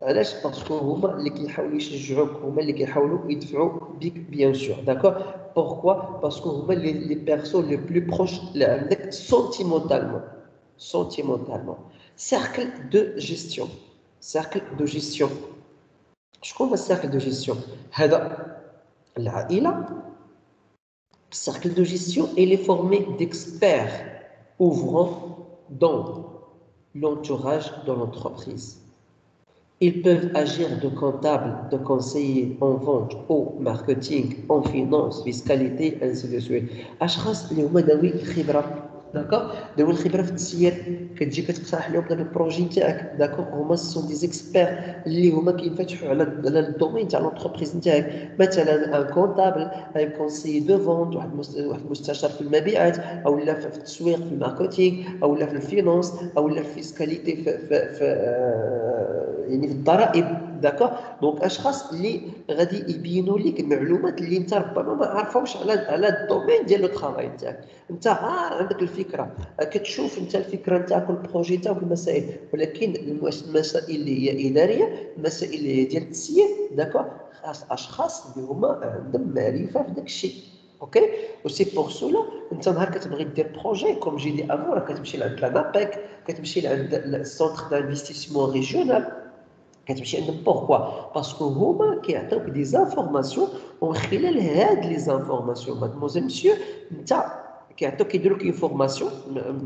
علاش باسكو هما اللي كيحاولوا يشجعوك هما اللي كيحاولوا يدفعوا بيك بيان سور داكور بوركوا باسكو هما لي بيرسون لي بلو بروش اللي عندك سونتيمونتالمون سيركل دو جيستيون شكون هو السيركل دو جيستيون هذا العائله السيركل دو جيستيون il est formé d'experts ouvrant dans l'entourage de l'entreprise. Ils peuvent agir de comptables, de conseillers en vente, au marketing, en finance, fiscalité, ainsi de suite. أشخاص اللي هما ذوي الخبرة داكور ذوي الخبرة في التسيير كتجي كتقترح لهم دابا البروجي نتاعك داكور هما سون دي زيكسبير اللي هما كينفتحوا على الدومين تاع لونتربريز نتاعك مثلا ان كونتابل ان كونسيي دو فونت واحد مستشار في المبيعات او لا في التسويق في الماركتينغ او لا في الفينانس او لا في الفيسكاليتي في يعني في الضرائب داكور دونك اشخاص اللي غادي يبينوا لك المعلومات اللي انت ربما ما عارفهمش على الدومين ديال لو طرافاي نتاعك انت عندك الفكره كتشوف انت الفكره نتاعك والبروجي نتاعك المسائل ولكن المسائل اللي هي اداريه المسائل اللي هي ديال التسيير داكور خاص اشخاص اللي هما عندهم معرفه في داك الشيء اوكي وسي بور سولا انت نهار كتبغي دير بروجي كوم جي دي افون راه كتمشي لعند لانابيك كتمشي لعند السونتر دانفستيسمون ريجيونال كتمشي عندهم بوركوا باسكو هما كيعطيوك دي زانفورماسيون ومن خلال هاد لي زانفورماسيون مادموزيل مسيو انت كيعطيوك كيديروك انفورماسيون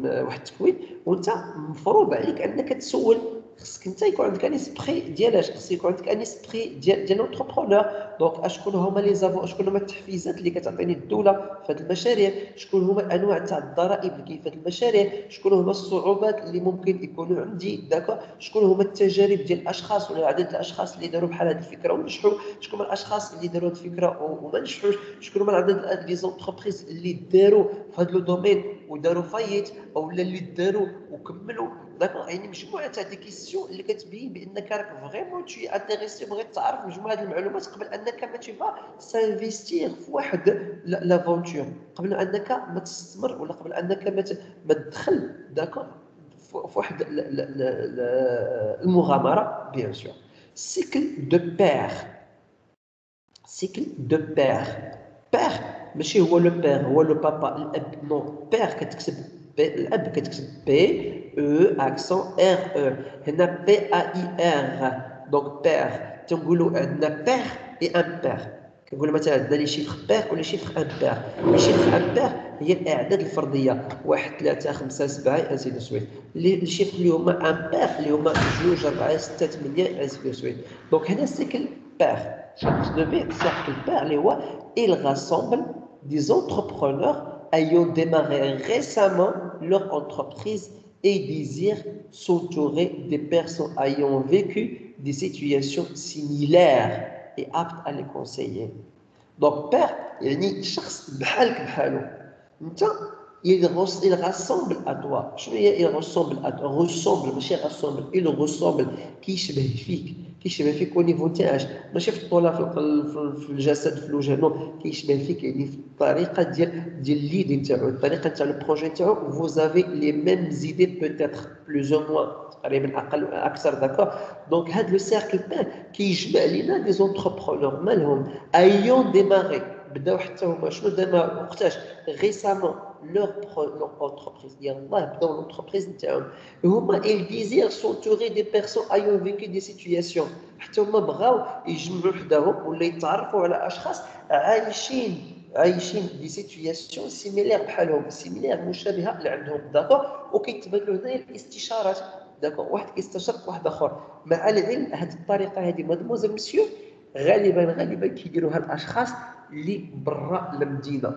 واحد التكوين وانت مفروض عليك انك تسول خصك انت يكون عندك ان اسبري ديال خصك يكون عندك ان اسبري ديال لونتربرونور دونك اشكون هما لي زافو شكون هما التحفيزات اللي كتعطيني الدوله في هذه المشاريع شكون هما الانواع تاع الضرائب اللي كاين في هذه المشاريع شكون هما الصعوبات اللي ممكن يكونوا عندي داكور شكون هما التجارب ديال الاشخاص ولا عدد الاشخاص اللي داروا بحال هذه الفكره ونجحوا شكون هما الاشخاص اللي داروا هذه الفكره وما نجحوش شكون هما عدد لي زونتربريز اللي داروا في هذا لو دومين وداروا فايت او اللي داروا وكملوا داكور يعني مجموعه تاع دي كيسيون اللي كتبين بانك راك فريمون تي انتريسي بغيت تعرف مجموعه هذه المعلومات قبل انك ما تبغى سانفيستير في واحد لافونتور قبل انك ما تستثمر ولا قبل انك ما تدخل داكور واحد المغامره بيان سور. cycle de père cycle de père père ماشي هو لو بير هو لو بابا الاب نو بير كتكتب الاب كتكتب بي او اكسون ار او هنا بي ا اي ار دونك بير تنقولوا عندنا بير اي ان بير كنقولوا مثلا عندنا لي شيفر بير ولا شيفر ان بير لي شيفر ان بير هي الاعداد الفرديه 1 3 5 7 انسي دو سويت لي شيفر اللي هما ان بير اللي هما 2 4 6 8 انسي دو سويت دونك هنا سيكل بير de B, cercle pair, les voix, il rassemble des entrepreneurs ayant démarré récemment leur entreprise et désirent s'entourer des personnes ayant vécu des situations similaires et aptes à les conseiller. Donc, père, يعني شخص بحالك بحاله. انت il rassemble à toi. شنو هي il ressemble à toi؟ ressemble ماشي rassemble. Il ressemble كيشبه فيك. كيشبه فيك au niveau تاعش ماشي في الطولة في الجسد في الوجه نو كيشبه فيك يعني في الطريقة ديال الليد نتاعو الطريقة تاع البروجي نتاعو vous avez les mêmes idées peut-être plus ou moins تقريبا اقل اكثر داكور دونك هاد لو سيركل بان كيجمع لينا دي زونتربرونور مالهم ايون ديماري بداو حتى هما شنو دابا وقتاش ريسامون leur entreprise يلاه بداو l'entreprise نتاعهم هما ils désirent s'entourer des personnes ayant vécu des situations حتى هما بغاو يجمعوا حداهم ولا يتعرفوا على اشخاص عايشين دي سيتوياسيون سيميلير بحالهم سيميلير مشابهه لعندهم داكور وكيتبادلوا هنايا الاستشارات داكور واحد كيستشر واحد اخر مع العلم هذه الطريقه هذه مادموزيل مسيو غالبا كيديروها الاشخاص اللي برا المدينه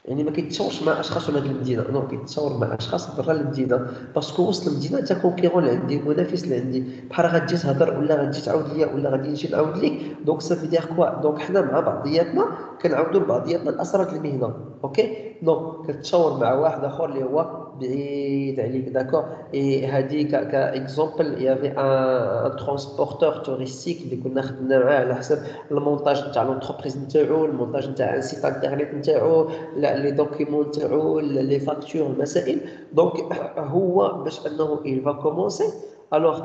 يعني ما كيتشاورش مع اشخاص ولا المدينه نو كيتشاور مع اشخاص برا المدينه باسكو وسط المدينه انت كونكيرون عندي منافس اللي عندي بحال غتجي تهضر ولا غتجي تعاود ليا ولا غادي نجي نعاود ليك دونك سافي دير كوا دونك حنا مع بعضياتنا كنعاودوا لبعضياتنا الاسرار المهنه اوكي دونك كتشاور مع واحد اخر اللي هو بعيد عليك داكور اي هذه كاكزومبل يافي ان ترونسبورتور توريستيك اللي كنا خدمنا معاه على حسب المونتاج تاع لونتربريز نتاعو المونتاج تاع ان سيت انترنيت نتاعو les documents تاعو les factures المسائل donc هو باش انه il va commencer alors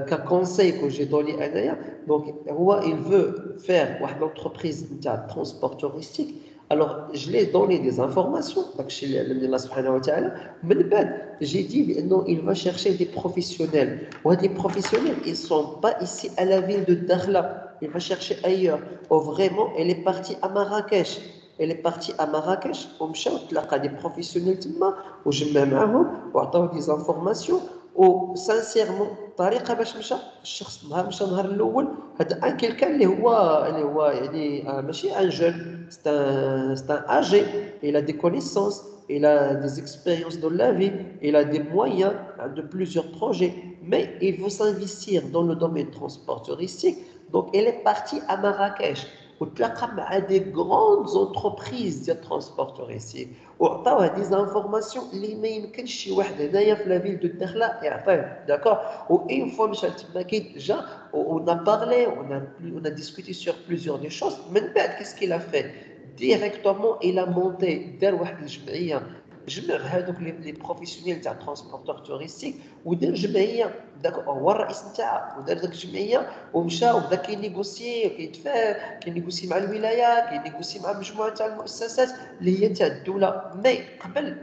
qu'un conseil que j'ai donné انايا donc هو il veut faire واحد l'entreprise نتاع transport touristique alors je lui ai donné des informations داكشي اللي علمني الله سبحانه وتعالى من بعد j'ai dit بانه il va chercher des professionnels وهاد les professionnels ils sont pas ici à la ville de Dakhla il va chercher ailleurs ou vraiment elle est partie à Marrakech Elle est partie à Marrakech ومشاو تلاقى دي بروفيسيونيل تما وجمع معاهم وعطاو دي زانفورماسيون و سانسيرمون الطريقه باش مشى الشخص نهار الاول هذا ان كيلكان اللي هو يعني ماشي ان جون سي ان اجي il a des connaissances il a des expériences dans la vie il a des moyens de plusieurs projets mais il veut s'investir dans le domaine transport touristique donc elle est partie à Marrakech وتلاقى مع دي grandes entreprises ديال transport touristique وعطاوه دي زانفورماسيون اللي ما يمكنش شي واحد هنايا في لا فيل دو داخله يعطيه داكور و اون فوا مشى تما كي جا on a parlé on a discuté sur plusieurs des choses من بعد qu'est-ce qu'il a fait directement il a monté دار واحد الجمعيه جمع هذوك لي بروفيسيونيل تاع ترونسبورتور توريستيك ودار جمعيه داك هو الرئيس نتاعها ودار داك الجمعيه ومشى وبدا كينيغوسي كينيغوسي مع الولايات كينيغوسي مع مجموعه تاع المؤسسات اللي هي تاع الدوله مي قبل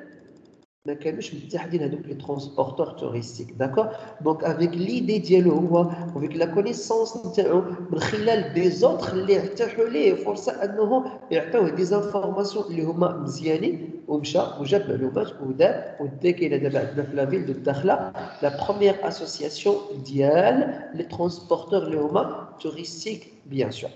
ما كانوش متحدين هذوك لي ترونسبورتور توريستيك داكور دونك افيك ليدي ديالو هو وفيك لا كونيسونس نتاعو من خلال دي زوتر اللي فتحوا ليه فرصه انه يعطيوه دي زانفورماسيون اللي هما مزيانين ومشى وجاب معلومات ودا كاينه دابا عندنا في لا فيل دو داخله لا بروميير اسوسياسيون ديال لي ترونسبورتور اللي هما توريستيك بيان سور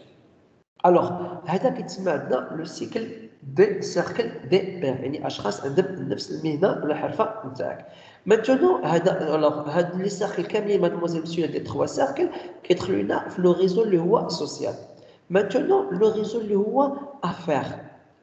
الوغ هذا كيتسمى عندنا لو سيكل دي سيركل دي بير يعني اشخاص عندهم نفس المهنه ولا الحرفه نتاعك ماتونو هاد لي سيركل كاملين مادموزيل مسيو دي 3 سيركل كيدخلوا لنا في لو ريزو اللي هو سوسيال ماتونو لو ريزو اللي هو افير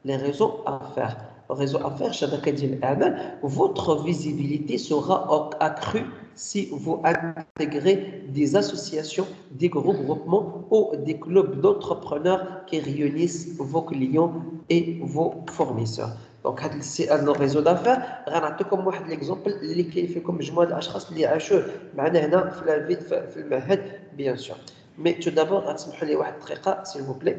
لي ريزو افير réseau affaires شبكة ديال الأعمال votre visibilité sera accrue si vous intégrez des associations, des regroupements ou des clubs d'entrepreneurs qui réunissent vos clients et vos fournisseurs. دونك هذا السي ان ريزو دافير غنعطيكم واحد ليكزومبل اللي كاين فيكم مجموعه الاشخاص اللي عاشوه معنا هنا في لافيد في المعهد بيان سور. مي تو دابور غتسمحوا لي واحد الدقيقه سيل فو بلي.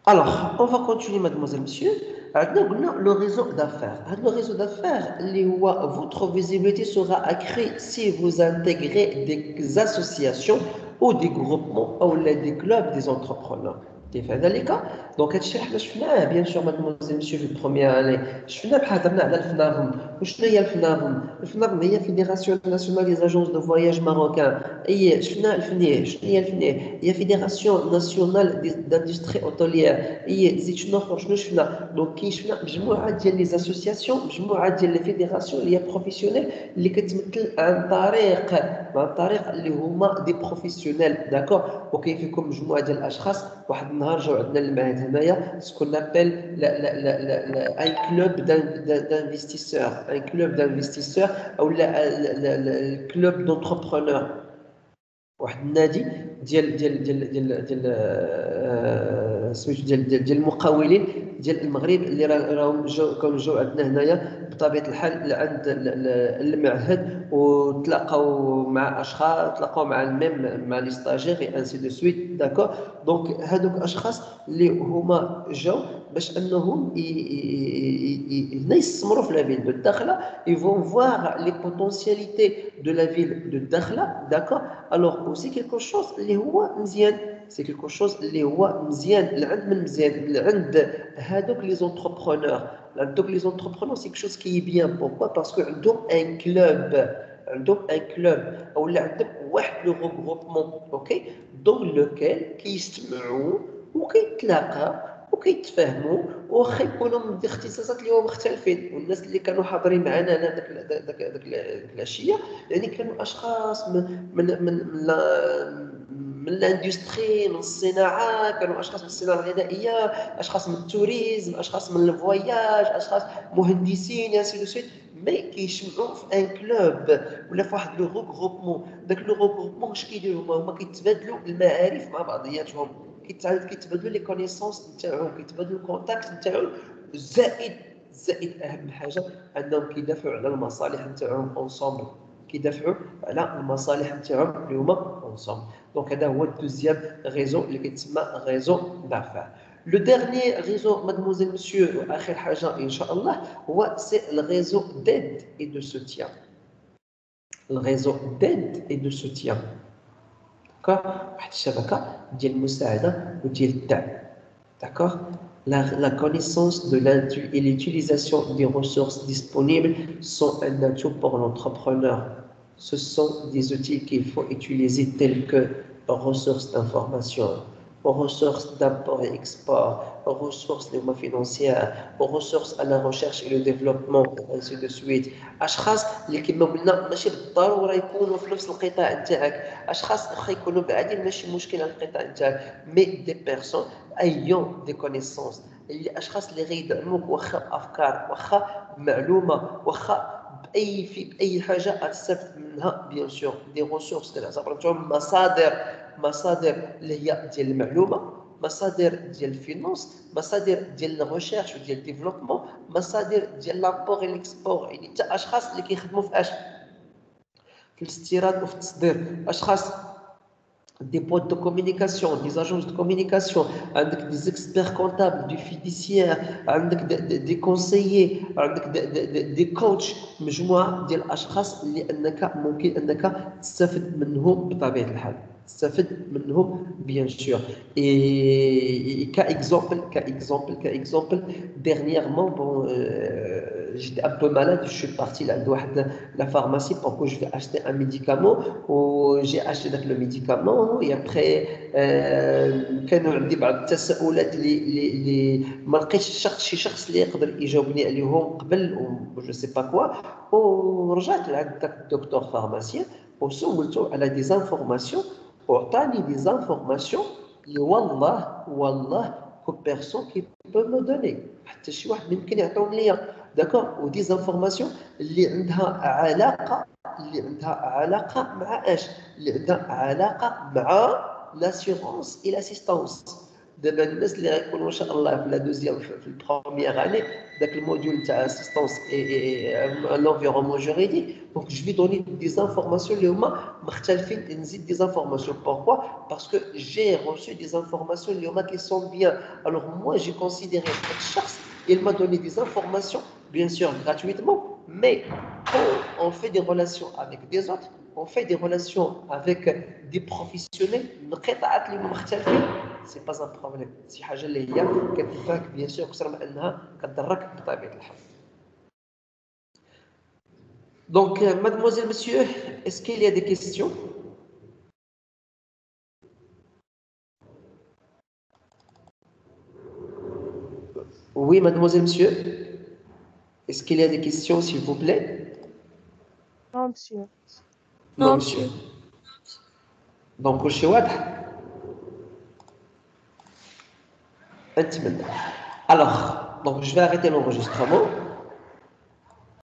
Alors, on va continuer, mademoiselle, monsieur. Le réseau d'affaires. Le réseau d'affaires, votre visibilité sera accrue si vous intégrez des associations ou des groupements ou des clubs des entrepreneurs. Donc, bien sûr, mademoiselle, monsieur, في البروميير année. شفنا بحال هضرنا على الفناغم. وشنو هي الفناغم؟ الفناغم هي فيدراسيون ناسيونال des agences de voyage marocain. هي شفنا الفنيه، شنو هي الفنيه؟ هي فيدراسيون ناسيونال d'industrie hôtelière. هي زيد شنو اخر شنو شفنا؟ دونك كاين شفنا مجموعه ديال لي اسوسياسيون، مجموعه ديال لي فيدراسيون اللي هي بروفيسيونيل اللي كتمثل عن طريق اللي هما دي بروفيسيونيل داكور. وكاين فيكم مجموعه ديال الاشخاص. واحد النهار جاو عندنا المعهد هنايا سكون نابيل ان كلوب دانفستيسور، ان كلوب دانفستيسور او الكلوب دونتربرونور، واحد النادي ديال المقاولين ديال المغرب اللي راهم جاو عندنا هنايا بطبيعه الحال عند المعهد وتلاقاو مع اشخاص، تلاقاو مع الميم مع لي ستاجير انسي دو سويت داكور. دونك هادوك اشخاص اللي هما جاو باش انهم هنا يستثمروا في لا فيل دو الداخله. ils vont voir les potentialités de la ville de Dakhla, d'accord. Alors aussi quelque chose اللي هو مزيان، c'est quelque chose اللي هو مزيان العند من مزيان العند هادوك لي زونتربرونور. Donc les entrepreneurs c'est quelque chose qui est bien. Pourquoi? Parce que عندهم un club ou عندهم واحد لو regroupement اوكي dans lequel كيجتمعوا وكيتلاقاو وكيتفاهموا واخا يكونوا من الاختصاصات اللي هما مختلفين. والناس اللي كانوا حاضرين معنا هنا داك العشيه يعني كانوا اشخاص من الاندستري، من الصناعه، كانوا اشخاص من الصناعه الغذائيه، اشخاص من التوريزم، اشخاص من الفواياج، اشخاص مهندسين يا سيدي سويت. مي كيجمعوا في ان كلوب ولا في واحد لو غروبمون. داك لو غروبمون اش كيديروا؟ هما كيتبادلوا المعارف مع بعضياتهم، كيتبادلوا لي كونيسونس نتاعهم، كيتبادلوا الكونتاكت نتاعهم. زائد اهم حاجه انهم كيدافعوا على المصالح نتاعهم اونصومبل، كيدافعوا على المصالح نتاعهم اللي هما اونصومبل. دونك هذا هو الدوزيام ريزو اللي كيتسمى ريزو دافير. لو ديرني ريزو مادموزيل مسيو واخر حاجه ان شاء الله هو سي الريزو ديد اي دو سوتيان. الريزو ديد اي دو سوتيان واحد الشبكه ديال المساعده وديال الدعم داكور. La connaissance et l'utilisation des ressources disponibles sont un atout pour l'entrepreneur. Ce sont des outils qu'il faut utiliser tels que ressources d'information, ressources d'import et export, ressources financières, ressources à la recherche et le développement, ainsi de suite. أشخاص اللي كما قلنا ماشي بالضرورة يكونوا في نفس القطاع نتاعك، أشخاص واخا يكونوا بعيدين ماشي مشكل على القطاع نتاعك، mais des personnes ayant des connaissances، الأشخاص اللي غيدعموك واخا أفكار، واخا معلومة، واخا بأي حاجة تستفد منها بيان سور. دي ريسورس كنعتبرهم مصادر اللي هي ديال المعلومة، مصادر ديال الفينانس، مصادر ديال الريشيرش وديال الديفلوبمون، مصادر ديال لابور و ليكسبور. يعني حتى اشخاص اللي كيخدموا في اش، في الاستيراد وفي التصدير، اشخاص des boîtes de communication, des agences de communication, avec des experts comptables, du fiduciaire, avec des conseillers, avec des coachs، مجموعة ديال الأشخاص اللي أنك ممكن أنك تستفد منهم بطبيعة الحال، تستفد منهم bien sûr. Et qu'exemple, dernièrement, bon, j'étais un peu malade, je suis parti là, de la pharmacie pour que je vais acheter un médicament, ou j'ai acheté le médicament et après كانوا عندي بعض التساؤلات اللي ما لقيتش شي شخص اللي يقدر يجاوبني عليهم قبل و جو سي با كوا، ورجعت لعند داك الدكتور فارماسيان وسولته على دي زانفورماسيون وعطاني دي زانفورماسيون اللي والله كو بيرسون كي بو مو دوني، حتى شي واحد يمكن يعطيهم ليا داكور. ودي زانفورماسيون اللي عندها علاقه مع اش، اللي عندها علاقه مع لاسيغونس اي لاسيستونس. دابا الناس اللي غيكونوا ان شاء الله في لا دوزيام في البروميير اني داك الموديول تاع اسيستونس اي لونفيرونمون جوريديك، دونك جو في دوني دي زانفورماسيون اللي هما مختلفين، نزيد دي زانفورماسيون. بوركوا؟ باسكو جي reçu des informations اللي هما qui sont bien. Alors moi j'ai considéré هذا الشخص il m'a donné des informations bien sûr gratuitement, mais quand on fait des relations avec des autres, on fait des relations avec des professionnels نقطعات اللي مختلفين، سي با ان بروبليم، شي حاجه اللي هي كتنفعك بيان سور اكثر من انها كتضرك بطبيعه الحال. Donc mademoiselle, monsieur, est-ce qu'il y a des questions? Oui mademoiselle, monsieur, est-ce qu'il y a des questions s'il vous plaît? Non monsieur. Non monsieur. Donc كل شيء واضح؟ Alors, donc je vais arrêter l'enregistrement.